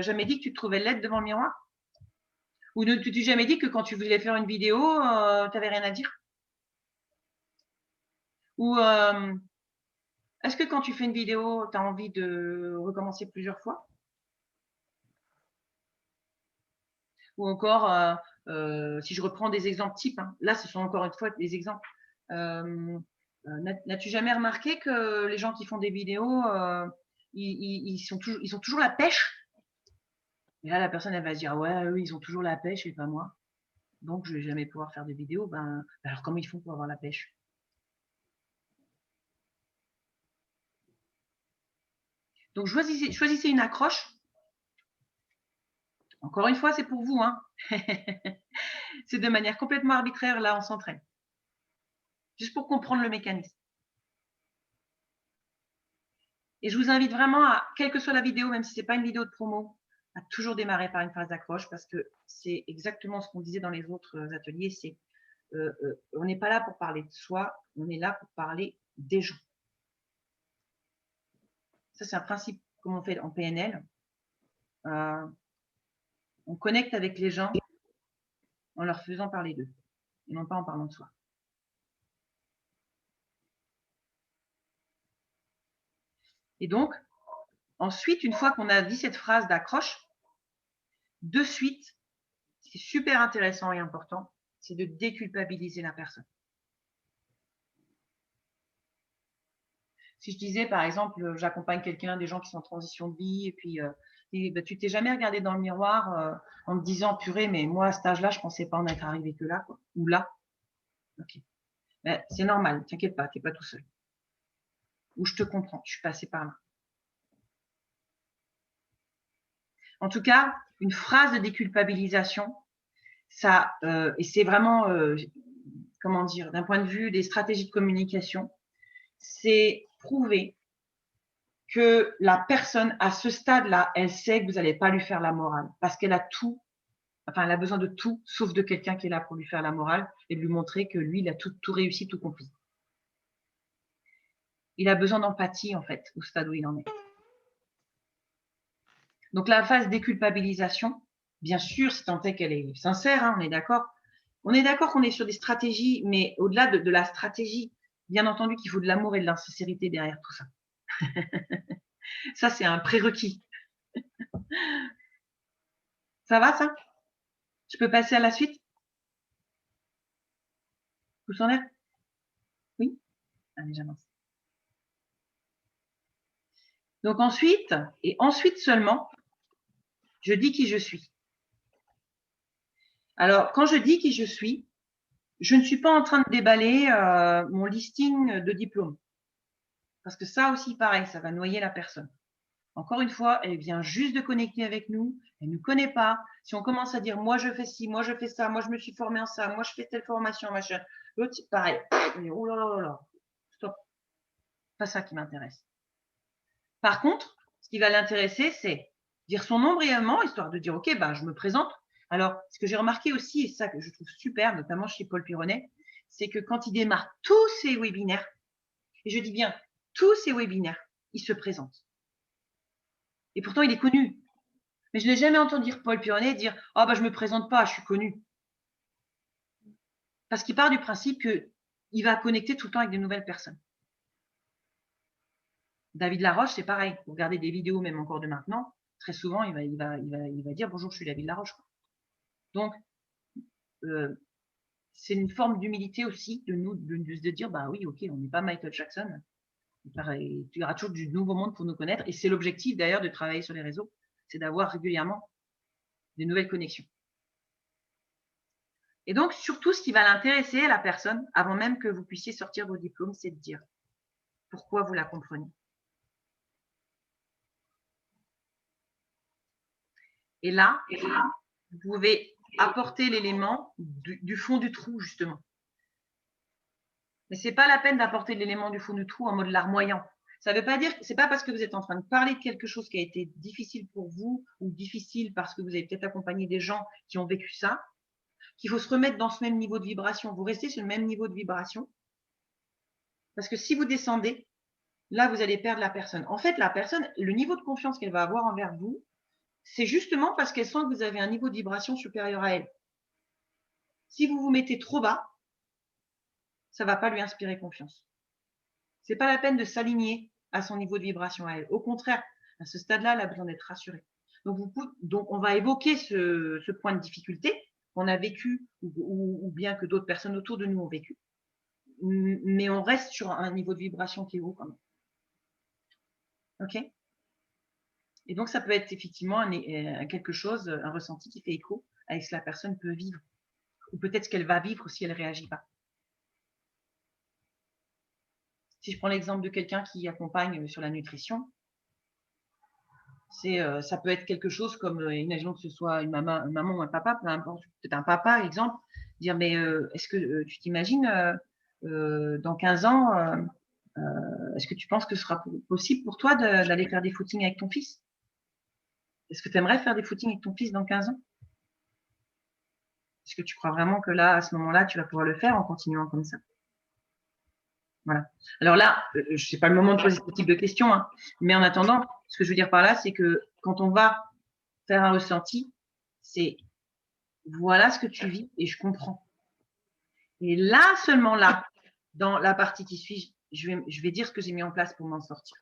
jamais dit que tu te trouvais laide devant le miroir? Ou ne t'es-tu jamais dit que quand tu voulais faire une vidéo, tu n'avais rien à dire? Ou est-ce que quand tu fais une vidéo, tu as envie de recommencer plusieurs fois? Ou encore, si je reprends des exemples types, hein, là, ce sont encore une fois des exemples. N'as-tu jamais remarqué que les gens qui font des vidéos, ils ont toujours la pêche? Et là, la personne, elle va se dire, ouais, eux, ils ont toujours la pêche et pas moi. Donc, je ne vais jamais pouvoir faire de vidéos. Alors, comment ils font pour avoir la pêche? Donc, choisissez une accroche. Encore une fois, c'est pour vous, hein. C'est de manière complètement arbitraire, là, on s'entraîne. Juste pour comprendre le mécanisme. Et je vous invite vraiment à, quelle que soit la vidéo, même si ce n'est pas une vidéo de promo, à toujours démarrer par une phrase d'accroche parce que c'est exactement ce qu'on disait dans les autres ateliers, c'est on n'est pas là pour parler de soi, on est là pour parler des gens. Ça, c'est un principe comme on fait en PNL. On connecte avec les gens en leur faisant parler d'eux et non pas en parlant de soi. Et donc, ensuite, une fois qu'on a dit cette phrase d'accroche, de suite, ce qui est super intéressant et important, c'est de déculpabiliser la personne. Si je disais, par exemple, j'accompagne quelqu'un, des gens qui sont en transition de vie, et puis tu t'es jamais regardé dans le miroir en te disant, purée, mais moi, à cet âge-là, je ne pensais pas en être arrivé que là, quoi. Ou là. Ok. Ben, c'est normal, t'inquiète pas, tu n'es pas tout seul. Ou je te comprends, je suis passée par là. En tout cas, une phrase de déculpabilisation, ça, et c'est vraiment, comment dire, d'un point de vue des stratégies de communication, c'est prouver que la personne, à ce stade-là, elle sait que vous n'allez pas lui faire la morale parce qu'elle a tout, enfin, elle a besoin de tout, sauf de quelqu'un qui est là pour lui faire la morale et lui montrer que lui, il a tout réussi, tout compris. Il a besoin d'empathie, en fait, au stade où il en est. Donc, la phase déculpabilisation, bien sûr, c'est tant est qu'elle est sincère, hein, on est d'accord. On est d'accord qu'on est sur des stratégies, mais au-delà de la stratégie, bien entendu qu'il faut de l'amour et de la sincérité derrière tout ça. Ça, c'est un prérequis. Ça va, ça? Je peux passer à la suite? Pouce en l'air? Oui? Allez, j'avance. Donc ensuite, et ensuite seulement, je dis qui je suis. Alors, quand je dis qui je suis, je ne suis pas en train de déballer mon listing de diplômes. Parce que ça aussi, pareil, ça va noyer la personne. Encore une fois, elle vient juste de connecter avec nous, elle ne nous connaît pas. Si on commence à dire, moi je fais ci, moi je fais ça, moi je me suis formée en ça, moi je fais telle formation, machin, l'autre, c'est pareil. Oh là là là, stop. Pas ça qui m'intéresse. Par contre, ce qui va l'intéresser, c'est dire son nom brièvement, histoire de dire, OK, ben, je me présente. Alors, ce que j'ai remarqué aussi, et ça que je trouve super, notamment chez Paul Pironnet, c'est que quand il démarre tous ses webinaires, et je dis bien tous ses webinaires, il se présente. Et pourtant, il est connu. Mais je n'ai jamais entendu Paul Pironnet dire « Ah, ben, je ne me présente pas, je suis connu ». Parce qu'il part du principe qu'il va connecter tout le temps avec de nouvelles personnes. David Laroche, c'est pareil. Vous regardez des vidéos, même encore de maintenant, très souvent, il va dire « Bonjour, je suis David Laroche ». Donc, c'est une forme d'humilité aussi de nous, de se dire « Bah oui, ok, on n'est pas Michael Jackson. Il y aura toujours du nouveau monde pour nous connaître. » Et c'est l'objectif d'ailleurs de travailler sur les réseaux, c'est d'avoir régulièrement des nouvelles connexions. Et donc, surtout, ce qui va l'intéresser à la personne, avant même que vous puissiez sortir vos diplômes, c'est de dire pourquoi vous la comprenez. Et là, vous pouvez apporter l'élément du fond du trou, justement. Mais ce n'est pas la peine d'apporter l'élément du fond du trou en mode larmoyant. Ça ne veut pas dire, c'est pas parce que vous êtes en train de parler de quelque chose qui a été difficile pour vous ou difficile parce que vous avez peut-être accompagné des gens qui ont vécu ça, qu'il faut se remettre dans ce même niveau de vibration. Vous restez sur le même niveau de vibration. Parce que si vous descendez, là, vous allez perdre la personne. En fait, la personne, le niveau de confiance qu'elle va avoir envers vous, c'est justement parce qu'elle sent que vous avez un niveau de vibration supérieur à elle. Si vous vous mettez trop bas, ça ne va pas lui inspirer confiance. Ce n'est pas la peine de s'aligner à son niveau de vibration à elle. Au contraire, à ce stade-là, elle a besoin d'être rassurée. Donc, on va évoquer ce point de difficulté qu'on a vécu ou bien que d'autres personnes autour de nous ont vécu. mais on reste sur un niveau de vibration qui est haut quand même. OK? Et donc, ça peut être effectivement quelque chose, un ressenti qui fait écho avec ce que la personne peut vivre. Ou peut-être ce qu'elle va vivre si elle ne réagit pas. Si je prends l'exemple de quelqu'un qui accompagne sur la nutrition, ça peut être quelque chose comme, imaginons que ce soit une maman ou un papa, peu importe, peut-être un papa, exemple, dire mais est-ce que tu t'imagines dans 15 ans, est-ce que tu penses que ce sera possible pour toi d'aller faire des footings avec ton fils? Est-ce que tu aimerais faire des footings avec ton fils dans 15 ans? Est-ce que tu crois vraiment que là, à ce moment-là, tu vas pouvoir le faire en continuant comme ça? Voilà. Alors là, je sais pas le moment de poser ce type de questions, hein, mais en attendant, ce que je veux dire par là, c'est que quand on va faire un ressenti, c'est voilà ce que tu vis et je comprends. Et là, seulement là, dans la partie qui suit, je vais dire ce que j'ai mis en place pour m'en sortir.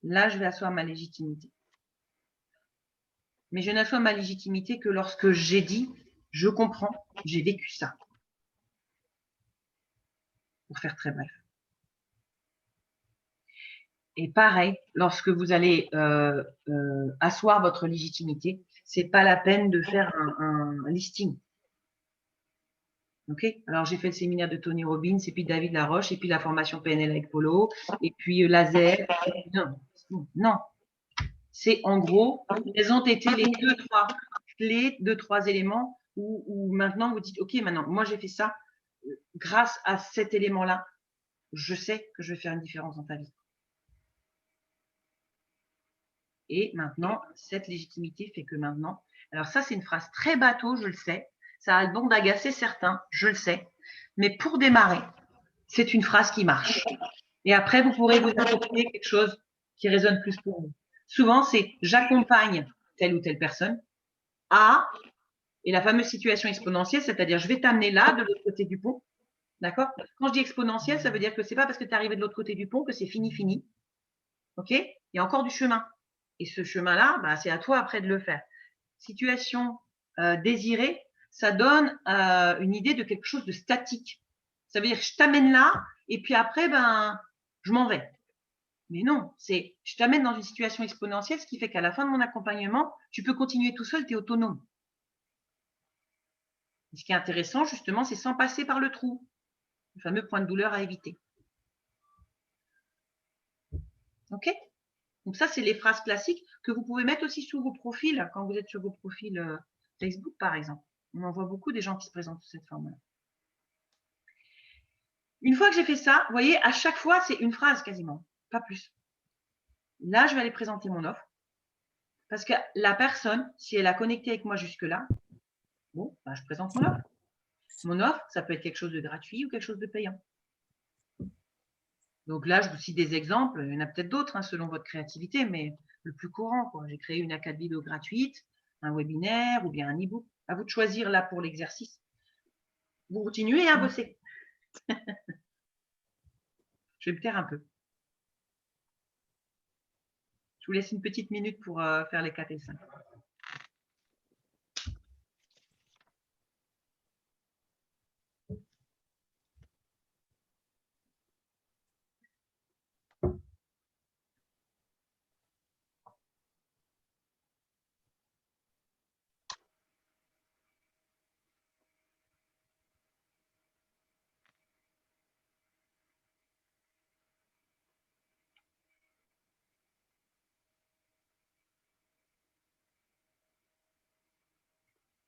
Là, je vais asseoir ma légitimité. Mais je n'assois ma légitimité que lorsque j'ai dit, je comprends, j'ai vécu ça. Pour faire très bref. Et pareil, lorsque vous allez asseoir votre légitimité, c'est pas la peine de faire un listing. Ok? Alors j'ai fait le séminaire de Tony Robbins, et puis David Laroche, et puis la formation PNL avec Polo, et puis laser. Non. C'est en gros, quels ont été les deux, trois clés, 2-3 éléments où maintenant vous dites, ok, maintenant, moi j'ai fait ça, grâce à cet élément-là, je sais que je vais faire une différence dans ta vie. Et maintenant, cette légitimité fait que maintenant, alors ça c'est une phrase très bateau, je le sais, ça a le don d'agacer certains, je le sais, mais pour démarrer, c'est une phrase qui marche. Et après, vous pourrez vous approprier quelque chose qui résonne plus pour vous. Souvent, c'est j'accompagne telle ou telle personne à, et la fameuse situation exponentielle, c'est-à-dire je vais t'amener là, de l'autre côté du pont. D'accord? Quand je dis exponentielle, ça veut dire que c'est pas parce que tu es arrivé de l'autre côté du pont que c'est fini. OK? Il y a encore du chemin. Et ce chemin-là, bah, c'est à toi après de le faire. Situation désirée, ça donne une idée de quelque chose de statique. Ça veut dire que je t'amène là, et puis après, ben, je m'en vais. Mais non, c'est je t'amène dans une situation exponentielle, ce qui fait qu'à la fin de mon accompagnement, tu peux continuer tout seul, tu es autonome. Et ce qui est intéressant, justement, c'est sans passer par le trou, le fameux point de douleur à éviter. OK? Donc ça, c'est les phrases classiques que vous pouvez mettre aussi sur vos profils, quand vous êtes sur vos profils Facebook, par exemple. On en voit beaucoup des gens qui se présentent sous cette forme-là. Une fois que j'ai fait ça, vous voyez, à chaque fois, c'est une phrase quasiment, pas plus. Là, je vais aller présenter mon offre. Parce que la personne, si elle a connecté avec moi jusque-là, bon, ben, je présente mon offre. Mon offre, ça peut être quelque chose de gratuit ou quelque chose de payant. Donc là, je vous cite des exemples. Il y en a peut-être d'autres, hein, selon votre créativité, mais le plus courant, quoi. J'ai créé une ACAD vidéo gratuite, un webinaire ou bien un e-book. À vous de choisir là pour l'exercice. Vous continuez à bosser. Je vais me taire un peu. Je vous laisse une petite minute pour faire les 4 et 5.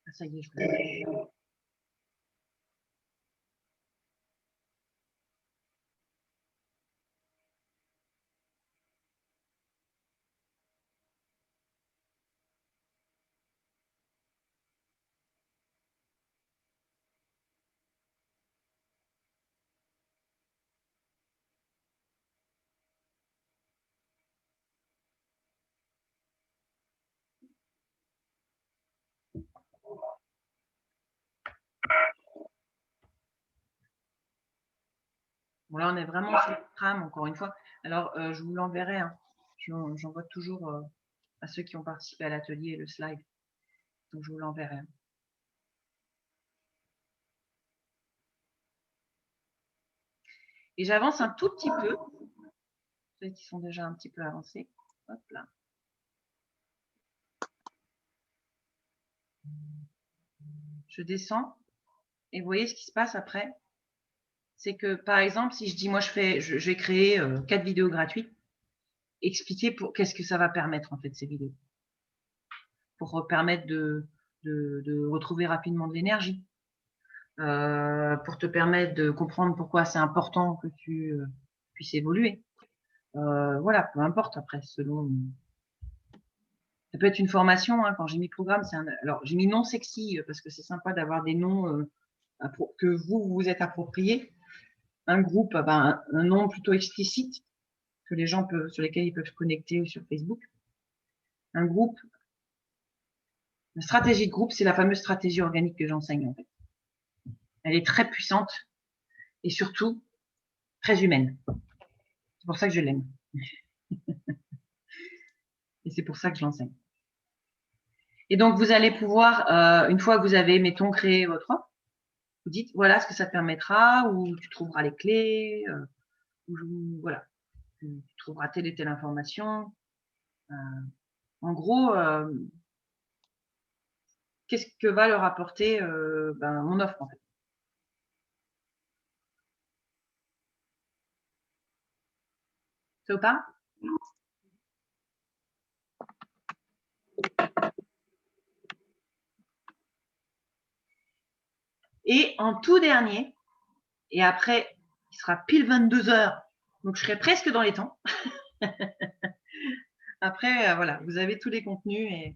Ah, ça y est, je vous Bon, là, on est vraiment sur le tram, encore une fois. Alors, je vous l'enverrai. Hein. J'envoie toujours à ceux qui ont participé à l'atelier le slide. Donc, je vous l'enverrai. Et j'avance un tout petit peu. Ceux qui sont déjà un petit peu avancés. Hop là. Je descends. Et vous voyez ce qui se passe après. C'est que, par exemple, si je dis, moi, je vais créer 4 vidéos gratuites, expliquer pour qu'est-ce que ça va permettre, en fait, ces vidéos. Pour permettre de retrouver rapidement de l'énergie. Pour te permettre de comprendre pourquoi c'est important que tu puisses évoluer. Voilà, peu importe après, selon. Ça peut être une formation, hein, quand j'ai mis programme, alors j'ai mis non sexy parce que c'est sympa d'avoir des noms que vous vous êtes appropriés. Un groupe, un nom plutôt explicite que les gens sur lesquels ils peuvent se connecter sur Facebook. Un groupe, une stratégie de groupe, c'est la fameuse stratégie organique que j'enseigne en fait. Elle est très puissante et surtout très humaine. C'est pour ça que je l'aime. Et c'est pour ça que je l'enseigne. Et donc, vous allez pouvoir, une fois que vous avez, mettons, créé votre offre, vous dites, voilà ce que ça te permettra, ou tu trouveras les clés, ou voilà, tu trouveras telle et telle information. En gros, qu'est-ce que va leur apporter mon offre, en fait. Ça vous parle ? Et en tout dernier, et après, il sera pile 22 heures, donc je serai presque dans les temps. Après, voilà, vous avez tous les contenus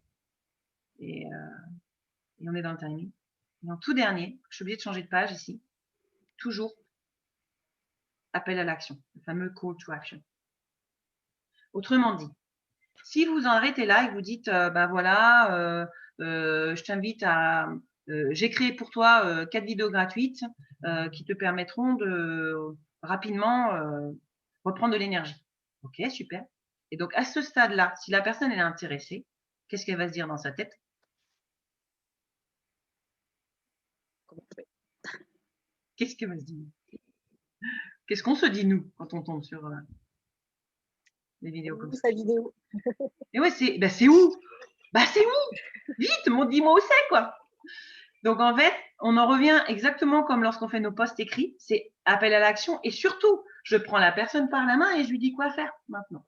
et on est dans le timing. Et en tout dernier, je suis obligée de changer de page ici, toujours appel à l'action, le fameux call to action. Autrement dit, si vous en arrêtez là et vous dites, voilà, je t'invite à, j'ai créé pour toi 4 vidéos gratuites qui te permettront de rapidement reprendre de l'énergie. Ok, super. Et donc à ce stade-là, si la personne est intéressée, qu'est-ce qu'elle va se dire dans sa tête? Qu'est-ce qu'elle va se dire? Qu'est-ce qu'on se dit, nous, quand on tombe sur des vidéos comme ça? Sa vidéo. Et ouais, c'est où? C'est où? Vite, dis-moi où c'est, quoi. Donc, en fait, on en revient exactement comme lorsqu'on fait nos posts écrits, c'est appel à l'action. Et surtout, je prends la personne par la main et je lui dis quoi faire maintenant.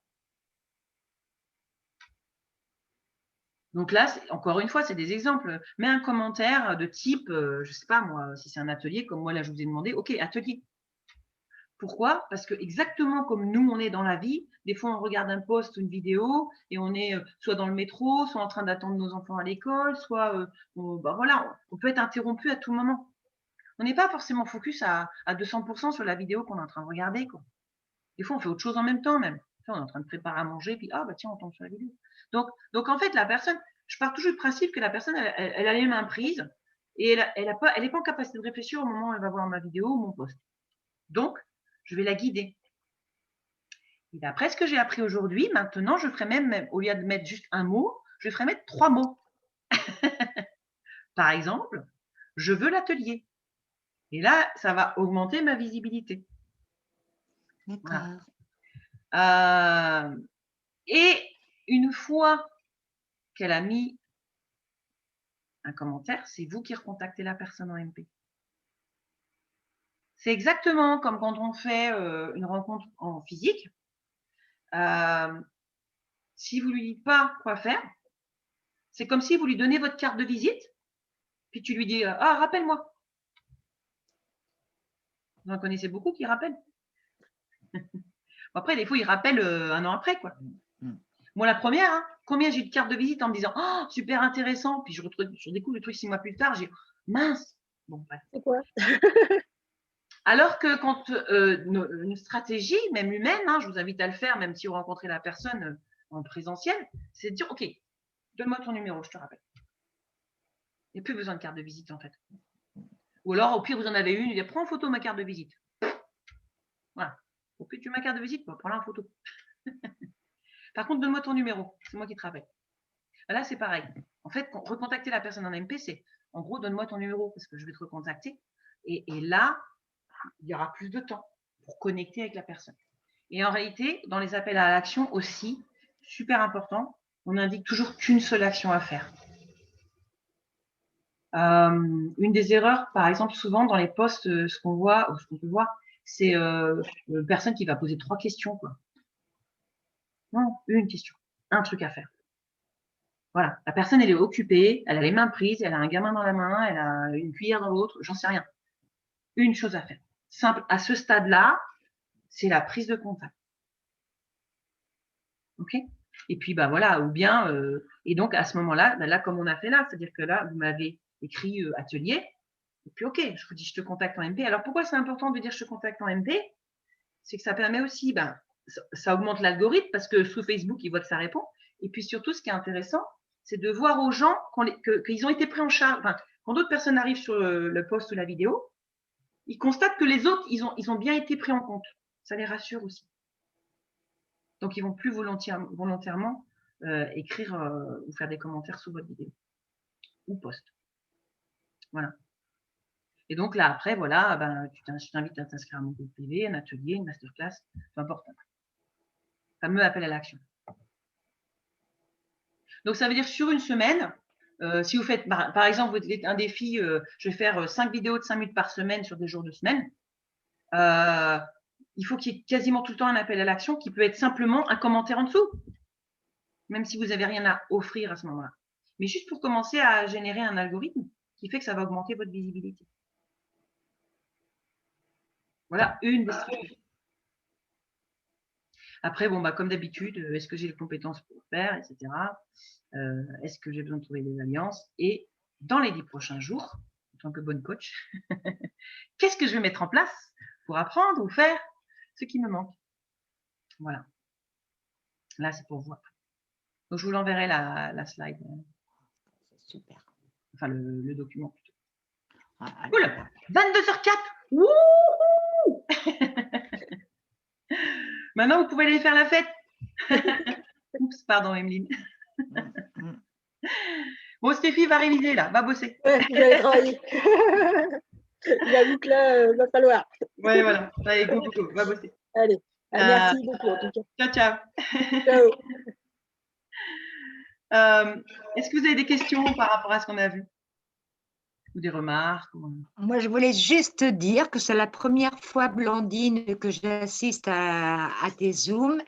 Donc là, encore une fois, c'est des exemples. Mets un commentaire de type, je ne sais pas moi, si c'est un atelier, comme moi là, je vous ai demandé, ok, atelier. Pourquoi? Parce que exactement comme nous, on est dans la vie, des fois, on regarde un post ou une vidéo et on est soit dans le métro, soit en train d'attendre nos enfants à l'école, soit voilà, on peut être interrompu à tout moment. On n'est pas forcément focus à 200% sur la vidéo qu'on est en train de regarder, quoi. Des fois, on fait autre chose en même temps, même. On est en train de préparer à manger, puis tiens, on tombe sur la vidéo. Donc en fait, la personne, je pars toujours du principe que la personne, elle a les mains prises et elle n'est pas en capacité de réfléchir au moment où elle va voir ma vidéo ou mon post. Donc, je vais la guider. Et d'après ce que j'ai appris aujourd'hui, maintenant, je ferai même, au lieu de mettre juste un mot, je ferai mettre 3 mots. Par exemple, je veux l'atelier. Et là, ça va augmenter ma visibilité. D'accord. Voilà. Et une fois qu'elle a mis un commentaire, c'est vous qui recontactez la personne en MP. C'est exactement comme quand on fait une rencontre en physique. Si vous ne lui dites pas quoi faire, c'est comme si vous lui donnez votre carte de visite, puis tu lui dis « Ah, rappelle-moi ». Vous en connaissez beaucoup qui rappellent. Après, des fois, ils rappellent 1 an après, quoi. Moi, la première, hein, combien j'ai eu de cartes de visite en me disant « Oh, super intéressant ». Puis je découvre le truc 6 mois plus tard, j'ai « Mince ». Bon, bref. C'est quoi? Alors que quand une stratégie, même humaine, hein, je vous invite à le faire, même si vous rencontrez la personne en présentiel, c'est de dire « Ok, donne-moi ton numéro, je te rappelle ». Il n'y a plus besoin de carte de visite, en fait. Ou alors, au pire, vous en avez une, il dit « Prends en photo ma carte de visite ». Voilà. Au pire, tu as ma carte de visite, prends-la en photo. Par contre, donne-moi ton numéro, c'est moi qui te rappelle. Là, c'est pareil. En fait, recontacter la personne en MP, c'est en gros, donne-moi ton numéro parce que je vais te recontacter. Et là, il y aura plus de temps. pour connecter avec la personne. Et en réalité, dans les appels à l'action aussi, super important, on indique toujours qu'une seule action à faire. Une des erreurs, par exemple, souvent dans les posts, ce qu'on voit, ou ce qu'on peut voir, c'est une personne qui va poser 3 questions, quoi. Non, une question, un truc à faire. Voilà, la personne, elle est occupée, elle a les mains prises, elle a un gamin dans la main, elle a une cuillère dans l'autre, j'en sais rien. Une chose à faire. Simple, à ce stade-là, c'est la prise de contact. OK? Et puis, bah voilà, ou bien, et donc à ce moment-là, bah là, comme on a fait là, c'est-à-dire que là, vous m'avez écrit atelier, et puis OK, je vous dis je te contacte en MP. Alors pourquoi c'est important de dire je te contacte en MP? C'est que ça permet aussi, ben, ça augmente l'algorithme parce que sous Facebook, il voit que ça répond. Et puis surtout, ce qui est intéressant, c'est de voir aux gens qu'ils ont été pris en charge. Enfin, quand d'autres personnes arrivent sur le post ou la vidéo, ils constatent que les autres, ils ont bien été pris en compte. Ça les rassure aussi. Donc, ils vont plus volontairement écrire ou faire des commentaires sous votre vidéo ou post. Voilà. Et donc là, après, voilà, ben, je t'invite à t'inscrire à mon groupe privé, un atelier, une masterclass, peu importe. Fameux appel à l'action. Donc, ça veut dire sur une semaine, si vous faites, par exemple, vous faites un défi, je vais faire 5 vidéos de 5 minutes par semaine sur des jours de semaine, il faut qu'il y ait quasiment tout le temps un appel à l'action qui peut être simplement un commentaire en dessous, même si vous n'avez rien à offrir à ce moment-là. Mais juste pour commencer à générer un algorithme qui fait que ça va augmenter votre visibilité. Voilà une des stratégies. Après, bon, bah, comme d'habitude, est-ce que j'ai les compétences pour le faire, etc. Est-ce que j'ai besoin de trouver des alliances? Et dans les 10 prochains jours, en tant que bonne coach, qu'est-ce que je vais mettre en place pour apprendre ou faire ce qui me manque? Voilà. Là, c'est pour vous après. Donc, je vous l'enverrai la slide. C'est super. Enfin, le document plutôt. Ah, cool. 22h04. Wouhou. Maintenant, vous pouvez aller faire la fête. Oups, pardon, Emeline. Bon, Stéphie va réviser là, va bosser. Ouais, j'allais travailler. J'avoue que là, va falloir. Ouais, voilà. Allez, go, va bosser. Allez, merci beaucoup en tout Ciao, cas. ciao. Ciao. Est-ce que vous avez des questions par rapport à ce qu'on a vu? Ou des remarques? Moi, je voulais juste te dire que c'est la première fois, Blandine, que j'assiste à tes Zooms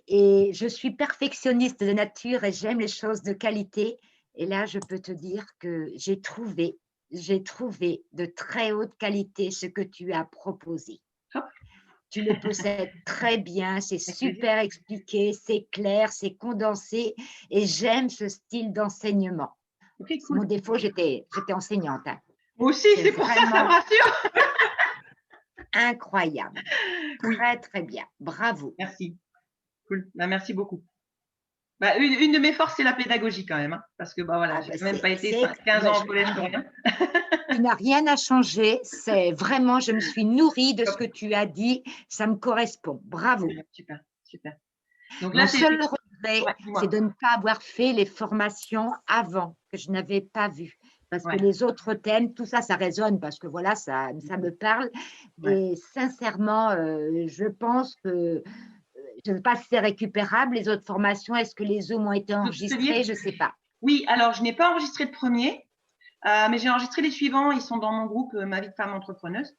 et je suis perfectionniste de nature et j'aime les choses de qualité. Et là, je peux te dire que j'ai trouvé de très haute qualité ce que tu as proposé. Oh. Tu le possèdes très bien, c'est super expliqué, c'est clair, c'est condensé et j'aime ce style d'enseignement. Okay, cool. Mon défaut, j'étais enseignante. Hein. Moi aussi, c'est pour ça que ça me rassure. Incroyable. Oui. Très, très bien. Bravo. Merci. Cool. Bah, merci beaucoup. Bah, une de mes forces, c'est la pédagogie quand même. Hein, parce que bah, voilà, j'ai même pas été 15 ans en collège pour rien. Tu n'as rien à changer. C'est vraiment, je me suis nourrie de ce que tu as dit. Ça me correspond. Bravo. Super, super. Donc, mon seul regret, c'est de ne pas avoir fait les formations avant, que je n'avais pas vues. Parce que les autres thèmes, tout ça, ça résonne parce que voilà, ça me parle. Et sincèrement, je pense que, je ne sais pas si c'est récupérable, les autres formations. Est-ce que les Zooms ont été enregistrés? Je ne sais pas. Oui, alors je n'ai pas enregistré le premier, mais j'ai enregistré les suivants. Ils sont dans mon groupe Ma vie de femme entrepreneuse.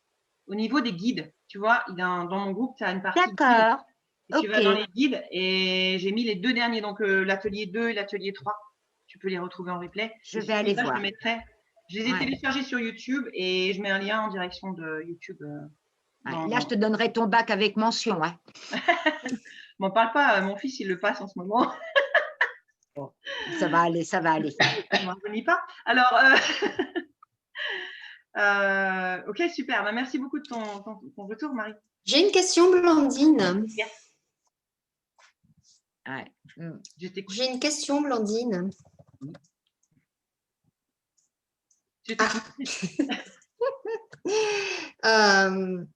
Au niveau des guides, tu vois, dans mon groupe, tu as une partie. D'accord. Tu vas dans les guides et j'ai mis les 2 derniers, donc l'atelier 2 et l'atelier 3. Tu peux les retrouver en replay. Je vais aller voir. Je les ai téléchargés sur YouTube et je mets un lien en direction de YouTube. Là, je te donnerai ton bac avec mention. Hein. M'en parle pas, mon fils, il le passe en ce moment. Bon, ça va aller, ça va aller. Je m'en relis pas. Alors, ok, super. Bah, merci beaucoup de ton retour, Marie. J'ai une question, Blandine. Yes. Ouais. J'ai une question, Blandine.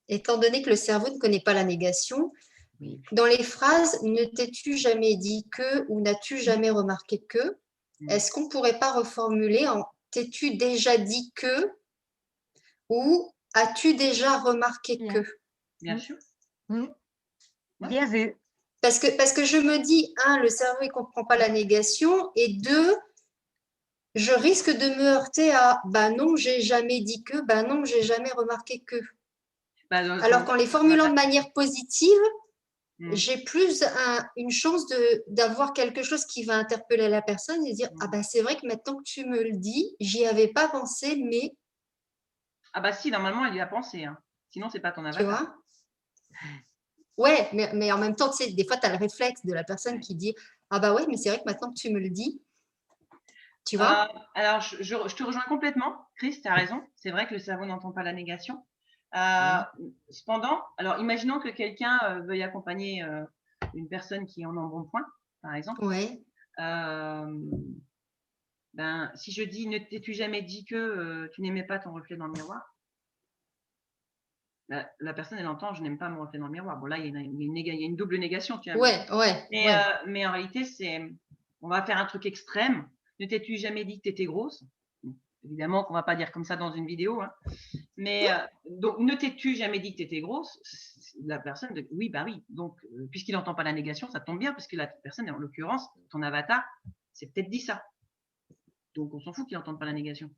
Étant donné que le cerveau ne connaît pas la négation, dans les phrases « ne t'es-tu jamais dit que » ou « n'as-tu jamais remarqué que », est-ce qu'on ne pourrait pas reformuler en « t'es-tu déjà dit que » ou « as-tu déjà remarqué que » Bien sûr. Bien vu. Parce que je me dis, le cerveau, il ne comprend pas la négation, et deux, je risque de me heurter à bah non, j'ai jamais dit que, bah non, j'ai jamais remarqué que. Alors qu'en les formulant de manière positive, j'ai plus une chance d'avoir quelque chose qui va interpeller la personne et dire ah bah c'est vrai que maintenant que tu me le dis, j'y avais pas pensé, mais. Ah bah si, normalement, elle y a pensé. Hein. Sinon, c'est pas ton avatar. Tu vois? Ouais, mais en même temps, tu sais, des fois, tu as le réflexe de la personne qui dit ah bah ouais, mais c'est vrai que maintenant que tu me le dis, tu vois? Alors, je te rejoins complètement, Chris, tu as raison. C'est vrai que le cerveau n'entend pas la négation. Cependant, alors imaginons que quelqu'un veuille accompagner une personne qui est en embonpoint, par exemple. Ouais. Ben, si je dis ne t'es-tu jamais dit que tu n'aimais pas ton reflet dans le miroir, la personne elle entend je n'aime pas mon reflet dans le miroir. Bon là il y a une double négation. Tu vois, mais en réalité on va faire un truc extrême. Ne t'es-tu jamais dit que tu étais grosse? Évidemment qu'on ne va pas dire comme ça dans une vidéo. Hein. Mais donc, ne t'es-tu jamais dit que tu étais grosse? La personne, oui, bah oui. Donc, puisqu'il n'entend pas la négation, ça tombe bien, parce que la personne, en l'occurrence, ton avatar, c'est peut-être dit ça. Donc, on s'en fout qu'il n'entende pas la négation.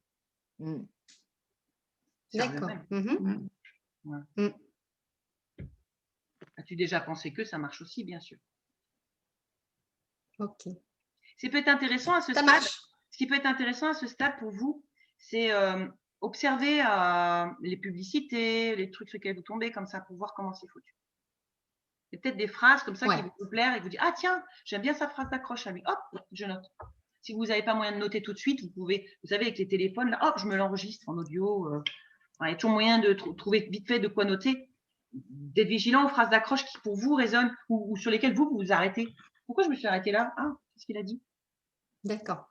D'accord. Voilà. As-tu déjà pensé que ça marche aussi, bien sûr? Ok. C'est peut-être intéressant à ce stade. Ce qui peut être intéressant à ce stade pour vous, c'est observer les publicités, les trucs sur lesquels vous tombez comme ça pour voir comment c'est foutu. Il y a peut-être des phrases comme ça qui vont vous plaire et vous dire ah tiens, j'aime bien sa phrase d'accroche à lui. Hop, je note. Si vous n'avez pas moyen de noter tout de suite, vous pouvez, vous savez, avec les téléphones, là, hop, je me l'enregistre en audio. Il y a toujours moyen de trouver vite fait de quoi noter. D'être vigilant aux phrases d'accroche qui pour vous résonnent ou sur lesquelles vous vous arrêtez. Pourquoi je me suis arrêtée là? Ah, qu'est-ce qu'il a dit? D'accord.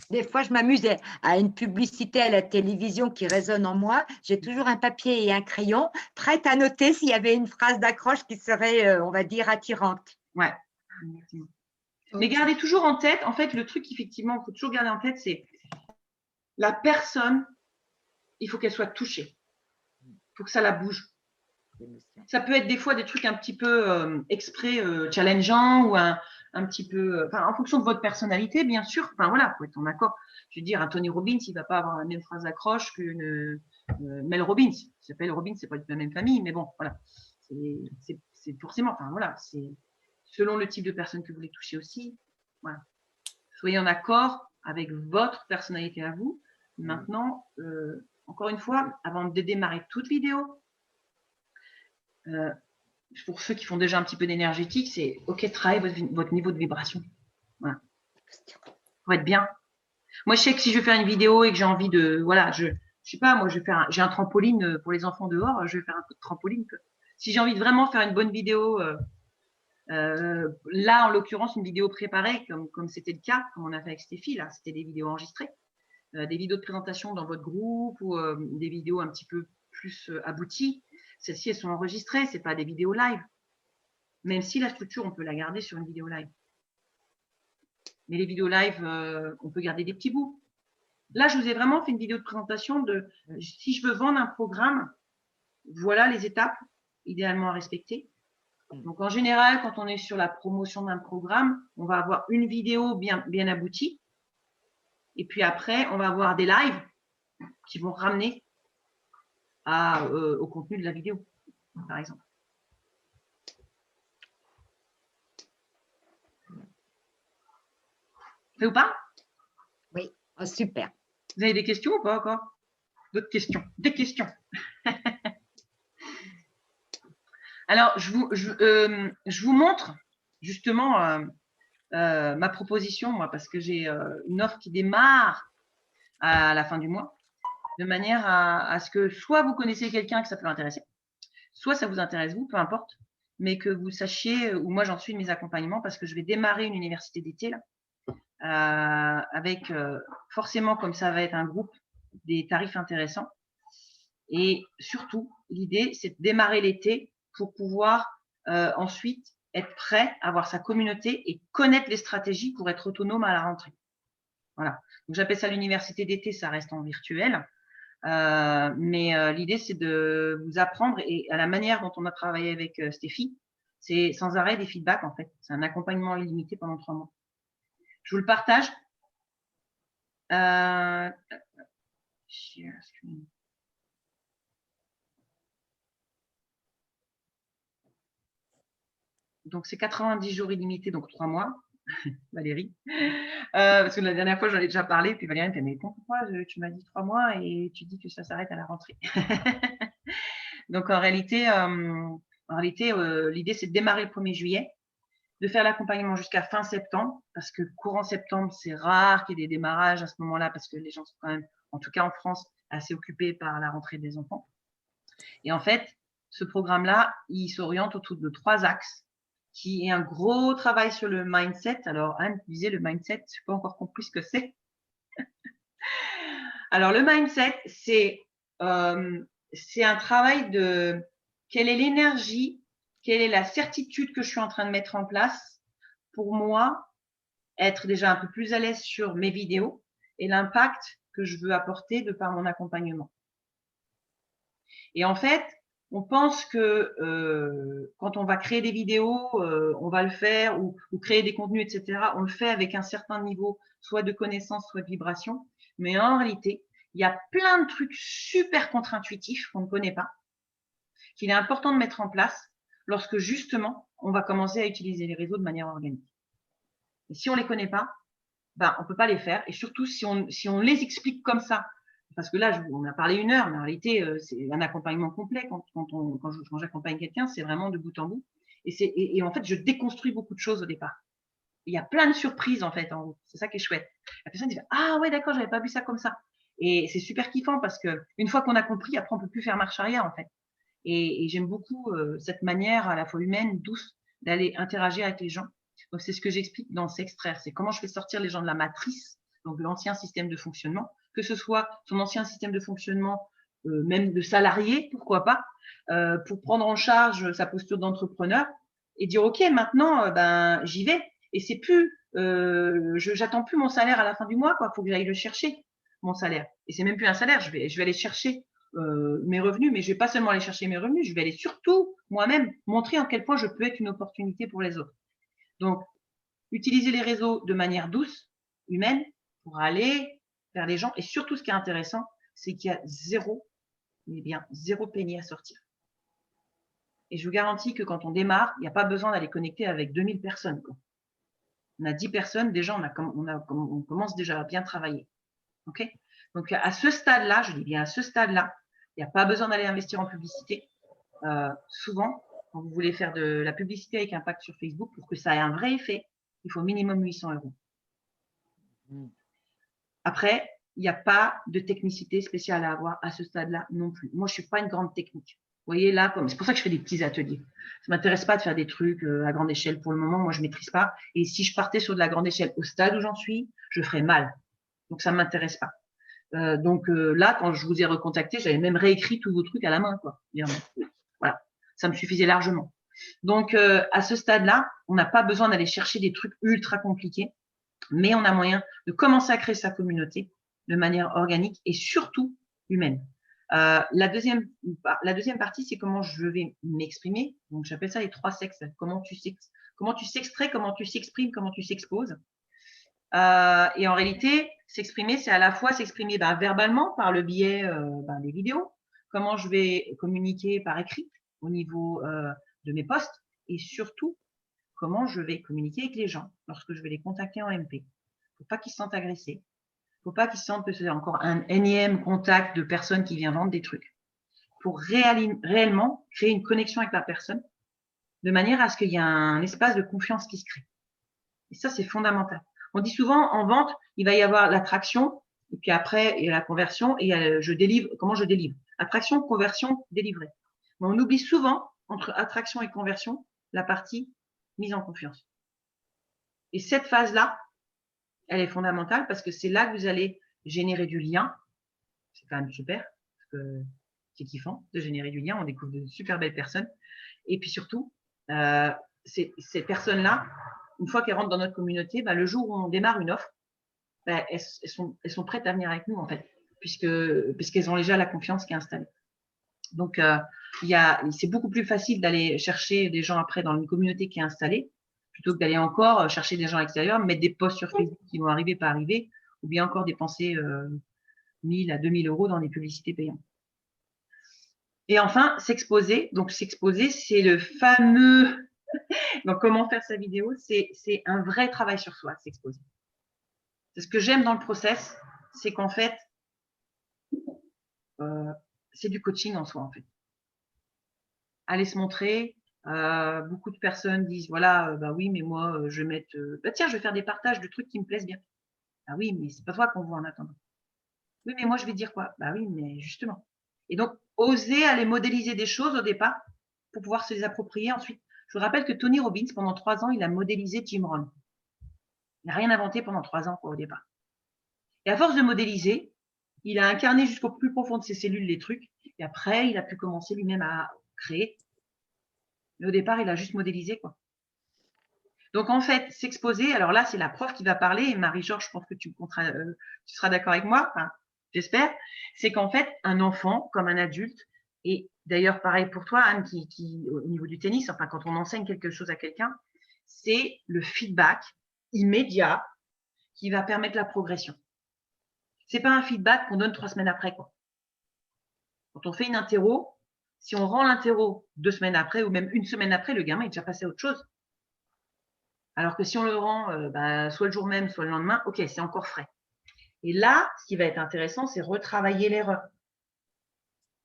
Des fois, je m'amusais à une publicité à la télévision qui résonne en moi. J'ai toujours un papier et un crayon, prête à noter s'il y avait une phrase d'accroche qui serait, on va dire, attirante. Ouais. Mais gardez toujours en tête, en fait, le truc, effectivement, il faut toujours garder en tête, c'est la personne, il faut qu'elle soit touchée. Il faut que ça la bouge. Ça peut être des fois des trucs un petit peu exprès challengeants ou un petit peu, en fonction de votre personnalité, bien sûr. Enfin voilà, faut être en accord. Je veux dire, un Tony Robbins, il va pas avoir la même phrase d'accroche qu'une Mel Robbins. Ça s'appelle Robbins, c'est pas de la même famille, mais bon, voilà. C'est forcément, enfin voilà, c'est selon le type de personne que vous voulez toucher aussi. Voilà. Soyez en accord avec votre personnalité à vous. Maintenant, encore une fois, avant de démarrer toute vidéo, pour ceux qui font déjà un petit peu d'énergétique, c'est OK, travaillez votre niveau de vibration. Voilà. Pour être bien. Moi, je sais que si je vais faire une vidéo et que j'ai envie de, voilà, je sais pas, moi, j'ai un trampoline pour les enfants dehors, je vais faire un coup de trampoline. Si j'ai envie de vraiment faire une bonne vidéo, là, en l'occurrence, une vidéo préparée, comme c'était le cas, comme on a fait avec Stéphie, là, c'était des vidéos enregistrées, des vidéos de présentation dans votre groupe ou des vidéos un petit peu plus abouties. Celles-ci, elles sont enregistrées, c'est pas des vidéos live. Même si la structure, on peut la garder sur une vidéo live. Mais les vidéos live, on peut garder des petits bouts. Là, je vous ai vraiment fait une vidéo de présentation de si je veux vendre un programme, voilà les étapes idéalement à respecter. Donc, en général, quand on est sur la promotion d'un programme, on va avoir une vidéo bien aboutie. Et puis après, on va avoir des lives qui vont ramener au contenu de la vidéo, par exemple. Fait ou pas? Oui, oh, super. Vous avez des questions ou pas encore? D'autres questions? Des questions. Alors, je vous montre justement ma proposition, moi, parce que j'ai une offre qui démarre à la fin du mois, de manière à ce que soit vous connaissez quelqu'un que ça peut intéresser, soit ça vous intéresse vous, peu importe, mais que vous sachiez où moi j'en suis de mes accompagnements, parce que je vais démarrer une université d'été là, avec forcément, comme ça va être un groupe, des tarifs intéressants. Et surtout, l'idée, c'est de démarrer l'été pour pouvoir ensuite être prêt, avoir sa communauté et connaître les stratégies pour être autonome à la rentrée. Voilà. Donc, j'appelle ça l'université d'été, ça reste en virtuel. Mais l'idée, c'est de vous apprendre, et à la manière dont on a travaillé avec Stéphie, c'est sans arrêt des feedbacks, en fait. C'est un accompagnement illimité pendant 3 mois. Je vous le partage. Donc, c'est 90 jours illimités, donc 3 mois, Valérie. Parce que la dernière fois, j'en ai déjà parlé, puis Valérie me dit, mais pourquoi tu m'as dit 3 mois et tu dis que ça s'arrête à la rentrée. Donc, en réalité, l'idée, c'est de démarrer le 1er juillet, de faire l'accompagnement jusqu'à fin septembre, parce que courant septembre, c'est rare qu'il y ait des démarrages à ce moment-là, parce que les gens sont quand même, en tout cas en France, assez occupés par la rentrée des enfants. Et en fait, ce programme-là, il s'oriente autour de 3 axes, qui est un gros travail sur le mindset. Alors, Anne disait le mindset, je n'ai pas encore compris ce que c'est. Alors, le mindset, c'est un travail de quelle est l'énergie, quelle est la certitude que je suis en train de mettre en place pour moi, être déjà un peu plus à l'aise sur mes vidéos et l'impact que je veux apporter de par mon accompagnement. Et en fait, on pense que quand on va créer des vidéos, on va le faire, ou créer des contenus, etc., on le fait avec un certain niveau, soit de connaissance, soit de vibration. Mais en réalité, il y a plein de trucs super contre-intuitifs qu'on ne connaît pas, qu'il est important de mettre en place lorsque justement, on va commencer à utiliser les réseaux de manière organique. Et si on ne les connaît pas, ben, on ne peut pas les faire. Et surtout, si on les explique comme ça, parce que là, on a parlé 1 heure, mais en réalité, c'est un accompagnement complet. Quand j'accompagne quelqu'un, c'est vraiment de bout en bout. Et en fait, je déconstruis beaucoup de choses au départ. Il y a plein de surprises, en fait, en haut. C'est ça qui est chouette. La personne dit, ah ouais, d'accord, j'avais pas vu ça comme ça. Et c'est super kiffant parce que une fois qu'on a compris, après, on peut plus faire marche arrière, en fait. Et j'aime beaucoup cette manière à la fois humaine, douce, d'aller interagir avec les gens. Donc, c'est ce que j'explique dans S'extraire. C'est comment je fais sortir les gens de la matrice, donc de l'ancien système de fonctionnement, que ce soit son ancien système de fonctionnement, même de salarié, pourquoi pas, pour prendre en charge sa posture d'entrepreneur et dire, OK, maintenant, ben, j'y vais. Et c'est plus, j'attends plus mon salaire à la fin du mois, quoi. Faut que j'aille le chercher, mon salaire. Et c'est même plus un salaire, je vais aller chercher mes revenus, mais je vais pas seulement aller chercher mes revenus, je vais aller surtout moi-même montrer en quel point je peux être une opportunité pour les autres. Donc, utiliser les réseaux de manière douce, humaine, pour aller vers les gens. Et surtout, ce qui est intéressant, c'est qu'il y a zéro penny à sortir. Et je vous garantis que quand on démarre, il n'y a pas besoin d'aller connecter avec 2000 personnes. Quoi. On a 10 personnes, déjà, on commence déjà à bien travailler. Okay, donc, à ce stade-là, je dis bien à ce stade-là, il n'y a pas besoin d'aller investir en publicité. Souvent, quand vous voulez faire de la publicité avec impact sur Facebook, pour que ça ait un vrai effet, il faut minimum 800 €. Après, il n'y a pas de technicité spéciale à avoir à ce stade-là non plus. Moi, je ne suis pas une grande technique. Vous voyez là, c'est pour ça que je fais des petits ateliers. Ça ne m'intéresse pas de faire des trucs à grande échelle pour le moment. Moi, je ne maîtrise pas. Et si je partais sur de la grande échelle au stade où j'en suis, je ferais mal. Donc, ça ne m'intéresse pas. Donc là, quand je vous ai recontacté, j'avais même réécrit tous vos trucs à la main, quoi. Voilà, ça me suffisait largement. Donc à ce stade-là, on n'a pas besoin d'aller chercher des trucs ultra compliqués, mais on a moyen de commencer à créer sa communauté de manière organique et surtout humaine. La deuxième partie, c'est comment je vais m'exprimer. Donc j'appelle ça les 3 sexes. Comment tu s'extrais, comment tu s'exprimes, comment tu s'exposes. Et en réalité, s'exprimer, c'est à la fois s'exprimer verbalement par le biais des vidéos, comment je vais communiquer par écrit au niveau de mes posts, et surtout, comment je vais communiquer avec les gens lorsque je vais les contacter en MP. Il ne faut pas qu'ils se sentent agressés. Il ne faut pas qu'ils se sentent que c'est encore un énième contact de personne qui vient vendre des trucs. Pour réellement créer une connexion avec la personne, de manière à ce qu'il y ait un espace de confiance qui se crée. Et ça, c'est fondamental. On dit souvent, en vente, il va y avoir l'attraction, et puis après, il y a la conversion, et comment je délivre. Attraction, conversion, délivrée. Mais on oublie souvent, entre attraction et conversion, la partie mise en confiance. Et cette phase-là, elle est fondamentale parce que c'est là que vous allez générer du lien. C'est quand même super, parce que c'est kiffant de générer du lien. On découvre de super belles personnes. Et puis surtout, ces personnes-là, une fois qu'elles rentrent dans notre communauté, le jour où on démarre une offre, elles sont prêtes à venir avec nous, en fait. puisqu'elles ont déjà la confiance qui est installée. Donc, c'est beaucoup plus facile d'aller chercher des gens après dans une communauté qui est installée, plutôt que d'aller encore chercher des gens à l'extérieur, mettre des posts sur Facebook qui vont arriver, pas arriver, ou bien encore dépenser 1000 à 2000 € dans des publicités payantes. Et enfin, s'exposer. Donc, s'exposer, c'est le fameux… Donc, comment faire sa vidéo? C'est un vrai travail sur soi, s'exposer. C'est ce que j'aime dans le process, c'est qu'en fait, c'est du coaching en soi, en fait. Aller se montrer. Beaucoup de personnes disent, voilà, bah oui, mais moi, je vais mettre… tiens, je vais faire des partages de trucs qui me plaisent bien. Ah oui, mais c'est pas toi qu'on voit en attendant. Oui, mais moi, je vais dire quoi? Bah oui, mais justement. Et donc, oser aller modéliser des choses au départ pour pouvoir se les approprier ensuite. Je vous rappelle que Tony Robbins, pendant 3 ans, il a modélisé Jim Rohn. Il n'a rien inventé pendant 3 ans, quoi, au départ. Et à force de modéliser, il a incarné jusqu'au plus profond de ses cellules les trucs. Et après, il a pu commencer lui-même à créer. Mais au départ, il a juste modélisé, quoi. Donc, en fait, s'exposer, alors là, c'est la prof qui va parler. Et Marie-Georges, je pense que tu seras d'accord avec moi, enfin, j'espère. C'est qu'en fait, un enfant, comme un adulte, et d'ailleurs, pareil pour toi, Anne, qui au niveau du tennis, enfin, quand on enseigne quelque chose à quelqu'un, c'est le feedback immédiat qui va permettre la progression. C'est pas un feedback qu'on donne 3 semaines après, quoi. Quand on fait une interro, si on rend l'interro 2 semaines après ou même 1 semaine après, le gamin est déjà passé à autre chose. Alors que si on le rend soit le jour même, soit le lendemain, ok, c'est encore frais. Et là, ce qui va être intéressant, c'est retravailler l'erreur.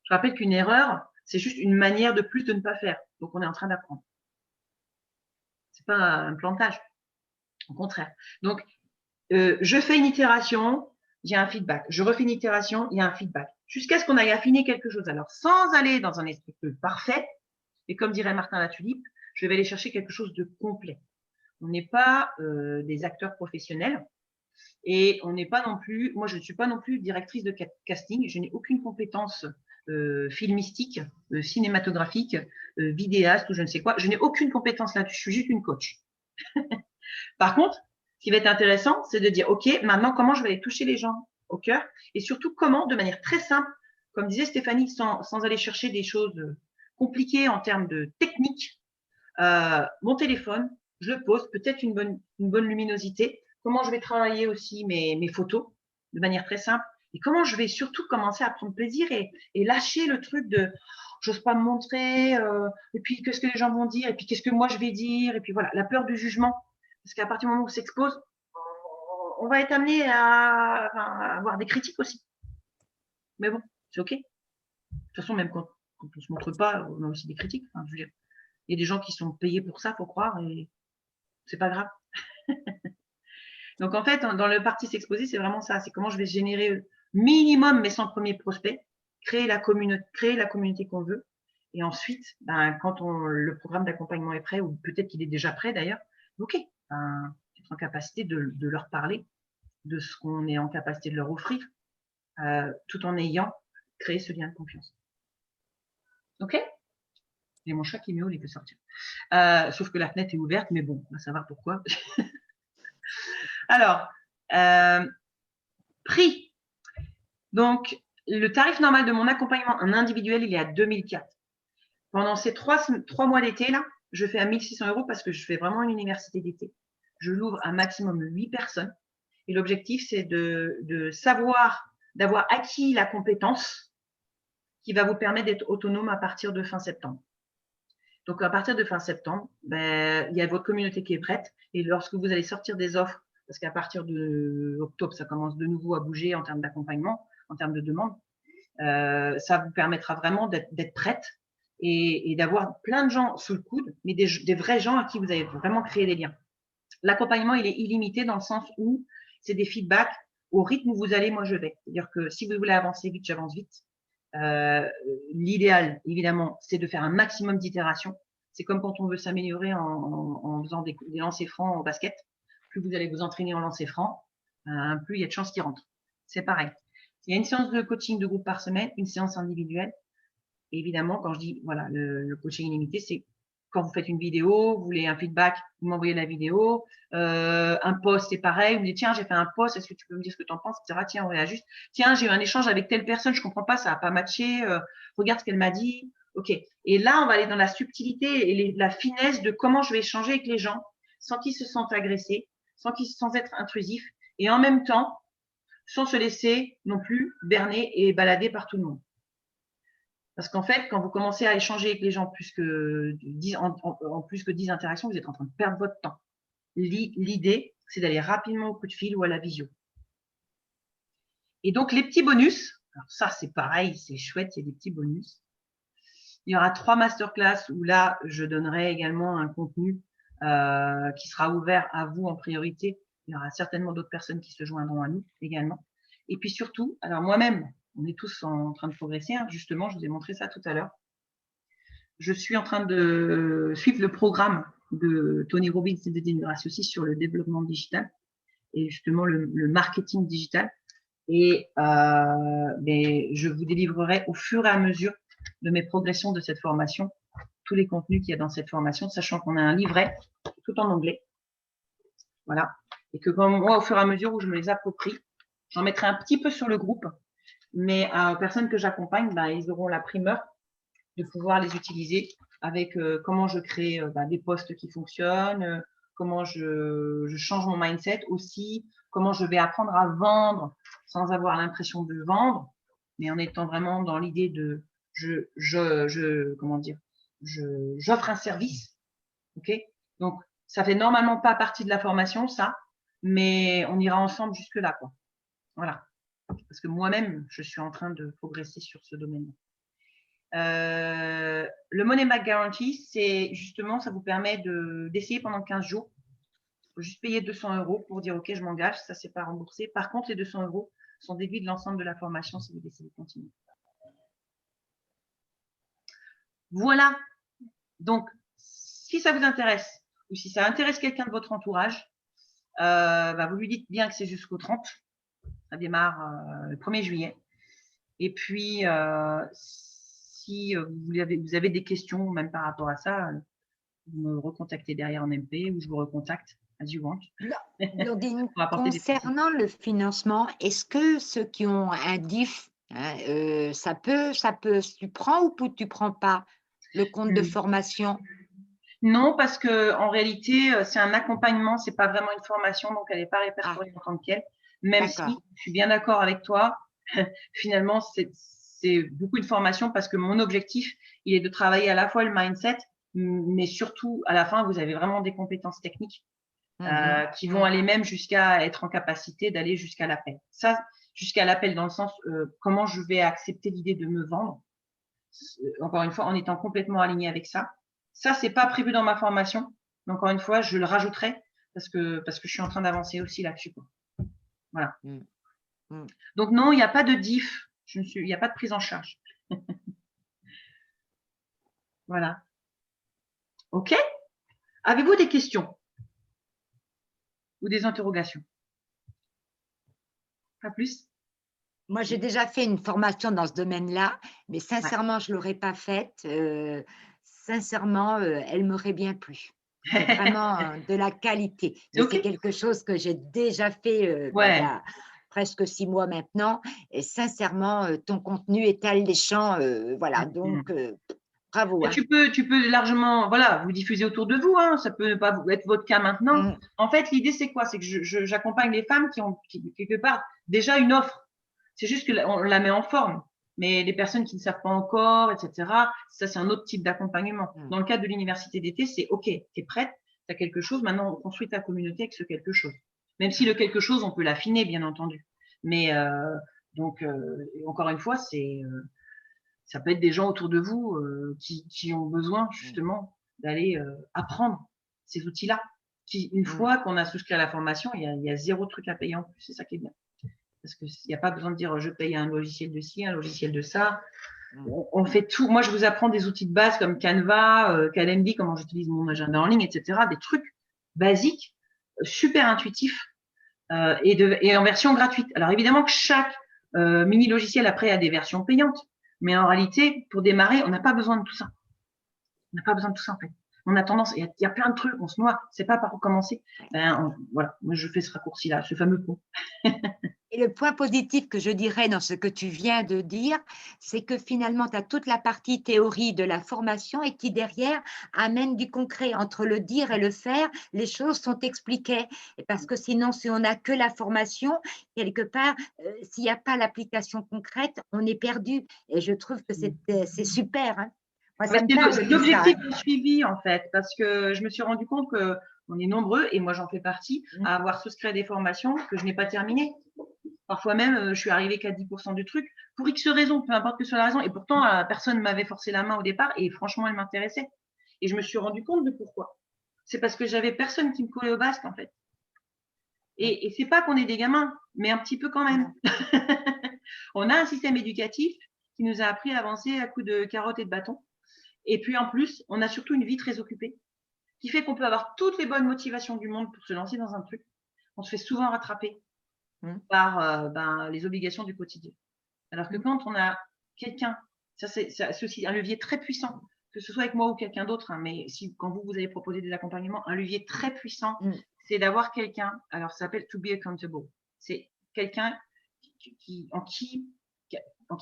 Je rappelle qu'une erreur, c'est juste une manière de plus de ne pas faire. Donc, on est en train d'apprendre. C'est pas un plantage. Au contraire. Donc, je fais une itération, il y a un feedback. Je refais une itération, il y a un feedback. Jusqu'à ce qu'on aille affiner quelque chose. Alors, sans aller dans un esprit parfait, et comme dirait Martin Latulippe, je vais aller chercher quelque chose de complet. On n'est pas des acteurs professionnels et on n'est pas non plus, moi je ne suis pas non plus directrice de casting, je n'ai aucune compétence filmistique, cinématographique, vidéaste ou je ne sais quoi, je n'ai aucune compétence là-dessus, je suis juste une coach. Par contre, ce qui va être intéressant, c'est de dire, ok, maintenant comment je vais aller toucher les gens au cœur et surtout comment, de manière très simple, comme disait Stéphanie, sans aller chercher des choses compliquées en termes de technique, mon téléphone, je le pose, peut-être une bonne luminosité, comment je vais travailler aussi mes photos de manière très simple et comment je vais surtout commencer à prendre plaisir et lâcher le truc de j'ose pas me montrer et puis qu'est-ce que les gens vont dire et puis qu'est-ce que moi je vais dire et puis voilà, la peur du jugement parce qu'à partir du moment où on s'expose, on va être amené à avoir des critiques aussi. Mais bon, c'est ok. De toute façon, même quand on ne se montre pas, on a aussi des critiques. Enfin, je veux dire, il y a des gens qui sont payés pour ça, faut croire, et c'est pas grave. Donc, en fait, dans le parti s'exposer, c'est vraiment ça. C'est comment je vais générer minimum mes 100 premiers prospects, créer la communauté qu'on veut. Et ensuite, quand le programme d'accompagnement est prêt, ou peut-être qu'il est déjà prêt d'ailleurs, ok, être en capacité de leur parler de ce qu'on est en capacité de leur offrir, tout en ayant créé ce lien de confiance. Ok? Il y a mon chat qui miaule, il peut sortir. Sauf que la fenêtre est ouverte, mais bon, on va savoir pourquoi. Alors, prix. Donc, le tarif normal de mon accompagnement en individuel, il est à 2004. Pendant ces 3 mois d'été, là, je fais à 1600 € parce que je fais vraiment une université d'été. Je l'ouvre à maximum 8 personnes. Et l'objectif, c'est de savoir, d'avoir acquis la compétence qui va vous permettre d'être autonome à partir de fin septembre. Donc, à partir de fin septembre, il y a votre communauté qui est prête. Et lorsque vous allez sortir des offres, parce qu'à partir de octobre, ça commence de nouveau à bouger en termes d'accompagnement, en termes de demande, ça vous permettra vraiment d'être prête et d'avoir plein de gens sous le coude, mais des vrais gens à qui vous avez vraiment créé des liens. L'accompagnement, il est illimité dans le sens où c'est des feedbacks au rythme où vous allez, moi je vais. C'est-à-dire que si vous voulez avancer vite, j'avance vite. L'idéal, évidemment, c'est de faire un maximum d'itérations. C'est comme quand on veut s'améliorer en faisant des lancers francs au basket. Plus vous allez vous entraîner en lancers francs, plus il y a de chances qu'ils rentrent. C'est pareil. Il y a une séance de coaching de groupe par semaine, une séance individuelle. Et évidemment, quand je dis voilà le coaching illimité, c'est quand vous faites une vidéo, vous voulez un feedback, vous m'envoyez la vidéo. Un post, c'est pareil. Vous me dites, tiens, j'ai fait un post, est-ce que tu peux me dire ce que tu en penses, etc. Tiens, on réajuste. Tiens, j'ai eu un échange avec telle personne, je comprends pas, ça n'a pas matché. Regarde ce qu'elle m'a dit. OK. Et là, on va aller dans la subtilité et la finesse de comment je vais échanger avec les gens sans qu'ils se sentent agressés, sans être intrusifs et en même temps, sans se laisser non plus berner et balader par tout le monde. Parce qu'en fait, quand vous commencez à échanger avec les gens en plus que 10 interactions, vous êtes en train de perdre votre temps. L'idée, c'est d'aller rapidement au coup de fil ou à la visio. Et donc, les petits bonus, alors ça, c'est pareil, c'est chouette, il y a des petits bonus. Il y aura 3 masterclass où là, je donnerai également un contenu qui sera ouvert à vous en priorité. Il y aura certainement d'autres personnes qui se joindront à nous également. Et puis surtout, alors moi-même, on est tous en train de progresser. Hein. Justement, je vous ai montré ça tout à l'heure. Je suis en train de suivre le programme de Tony Robbins et de Dean Graziosi sur le développement digital et justement le marketing digital. Et je vous délivrerai au fur et à mesure de mes progressions de cette formation, tous les contenus qu'il y a dans cette formation, sachant qu'on a un livret tout en anglais. Voilà. Et que moi, au fur et à mesure où je me les approprie, j'en mettrai un petit peu sur le groupe, mais aux personnes que j'accompagne, ils auront la primeur de pouvoir les utiliser avec comment je crée des posts qui fonctionnent, comment je change mon mindset aussi, comment je vais apprendre à vendre sans avoir l'impression de vendre, mais en étant vraiment dans l'idée de j'offre un service, ok? Donc, ça fait normalement pas partie de la formation, ça, mais on ira ensemble jusque-là, quoi. Voilà. Parce que moi-même, je suis en train de progresser sur ce domaine-là. Le Money Back Guarantee, c'est justement, ça vous permet d'essayer pendant 15 jours. Il faut juste payer 200 € pour dire, OK, je m'engage, ça, c'est pas remboursé. Par contre, les 200 € sont déduits de l'ensemble de la formation si vous décidez de continuer. Voilà. Donc, si ça vous intéresse ou si ça intéresse quelqu'un de votre entourage, vous lui dites bien que c'est jusqu'au 30. Ça démarre le 1er juillet. Et puis, si vous avez des questions, même par rapport à ça, vous me recontactez derrière en MP ou je vous recontacte, as you want. Blandine, concernant le financement, est-ce que ceux qui ont un DIF, ça peut, tu prends ou tu prends pas le compte de formation? Non, parce que en réalité, c'est un accompagnement, c'est pas vraiment une formation, donc elle n'est pas répertoriée en tant que telle. Même si je suis bien d'accord avec toi, finalement, c'est beaucoup de formation parce que mon objectif, il est de travailler à la fois le mindset, mais surtout, à la fin, vous avez vraiment des compétences techniques qui vont aller même jusqu'à être en capacité d'aller jusqu'à l'appel. Ça, jusqu'à l'appel dans le sens comment je vais accepter l'idée de me vendre, encore une fois, en étant complètement aligné avec ça. Ça, c'est pas prévu dans ma formation. Mais encore une fois, je le rajouterai parce que je suis en train d'avancer aussi là-dessus. Voilà. Donc non, il n'y a pas de DIF. Il n'y a pas de prise en charge. Voilà. OK? Avez-vous des questions ou des interrogations? Pas plus? Moi, j'ai déjà fait une formation dans ce domaine-là, mais sincèrement, je ne l'aurais pas faite. Sincèrement, elle m'aurait bien plu. C'est vraiment de la qualité. C'est quelque chose que j'ai déjà fait il y a presque 6 mois maintenant. Et sincèrement, ton contenu est alléchant. Voilà, donc bravo. Tu peux largement, voilà, vous diffuser autour de vous. Hein, ça peut ne pas être votre cas maintenant. En fait, l'idée, c'est quoi? C'est que j'accompagne les femmes qui ont quelque part déjà une offre. C'est juste qu'on la met en forme. Mais les personnes qui ne savent pas encore, etc., ça, c'est un autre type d'accompagnement. Dans le cadre de l'université d'été, c'est OK, tu es prête, tu as quelque chose, maintenant, on construit ta communauté avec ce quelque chose. Même si le quelque chose, on peut l'affiner, bien entendu. Mais encore une fois, ça peut être des gens autour de vous qui ont besoin, justement, d'aller apprendre ces outils-là. Une fois qu'on a souscrit à la formation, il y a 0 truc à payer en plus. C'est ça qui est bien. Parce qu'il n'y a pas besoin de dire je paye un logiciel de ci, un logiciel de ça. On fait tout. Moi, je vous apprends des outils de base comme Canva, Calendly, comment j'utilise mon agenda en ligne, etc. Des trucs basiques, super intuitifs et en version gratuite. Alors, évidemment que chaque mini logiciel après a des versions payantes. Mais en réalité, pour démarrer, on n'a pas besoin de tout ça. On n'a pas besoin de tout ça, en fait. on a tendance, il y a plein de trucs, on se noie, on ne sait pas par où commencer. Voilà, moi je fais ce raccourci-là, ce fameux pont. Et le point positif que je dirais dans ce que tu viens de dire, c'est que finalement, tu as toute la partie théorie de la formation et qui derrière amène du concret. Entre le dire et le faire, les choses sont expliquées. Et parce que sinon, si on n'a que la formation, quelque part, s'il n'y a pas l'application concrète, on est perdu. Et je trouve que c'est super. Hein. Moi, ça me parle, c'est tout ça, l'objectif hein. poursuivi en fait, parce que je me suis rendu compte qu'on est nombreux, et moi j'en fais partie, à avoir souscrit à des formations que je n'ai pas terminées. Parfois même, je suis arrivée qu'à 10% du truc, pour X raisons, peu importe que ce soit la raison. Et pourtant, personne ne m'avait forcé la main au départ, et franchement, elle m'intéressait. Et je me suis rendu compte de pourquoi. C'est parce que j'avais personne qui me collait au basque, en fait. Et c'est pas qu'on est des gamins, mais un petit peu quand même. On a un système éducatif qui nous a appris à avancer à coups de carottes et de bâtons. Et puis en plus, on a surtout une vie très occupée, qui fait qu'on peut avoir toutes les bonnes motivations du monde pour se lancer dans un truc. On se fait souvent rattraper par les obligations du quotidien. Alors que quand on a quelqu'un, ça c'est aussi un levier très puissant, que ce soit avec moi ou quelqu'un d'autre, hein, mais quand vous allez proposer des accompagnements, un levier très puissant, c'est d'avoir quelqu'un, alors ça s'appelle to be accountable, c'est quelqu'un en qui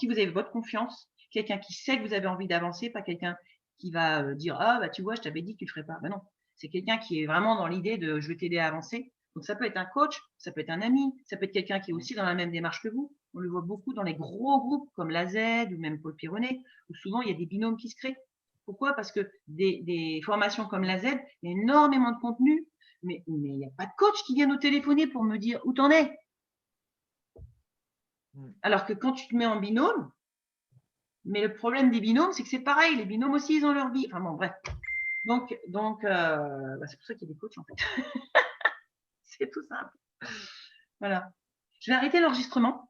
vous avez votre confiance, quelqu'un qui sait que vous avez envie d'avancer, pas quelqu'un qui va dire « Ah, bah tu vois, je t'avais dit que tu ne ferais pas ». Ben non, c'est quelqu'un qui est vraiment dans l'idée de « je vais t'aider à avancer ». Donc ça peut être un coach, ça peut être un ami, ça peut être quelqu'un qui est aussi dans la même démarche que vous. On le voit beaucoup dans les gros groupes comme la Z ou même Paul Pironnet, où souvent il y a des binômes qui se créent. Pourquoi? Parce que des formations comme la Z, il y a énormément de contenu, mais il n'y a pas de coach qui vient nous téléphoner pour me dire où t'en es. Alors que quand tu te mets en binôme, mais le problème des binômes, c'est que c'est pareil, les binômes aussi, ils ont leur vie. Enfin bon, bref. Donc c'est pour ça qu'il y a des coachs en fait. C'est tout simple. Voilà. Je vais arrêter l'enregistrement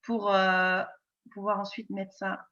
pour pouvoir ensuite mettre ça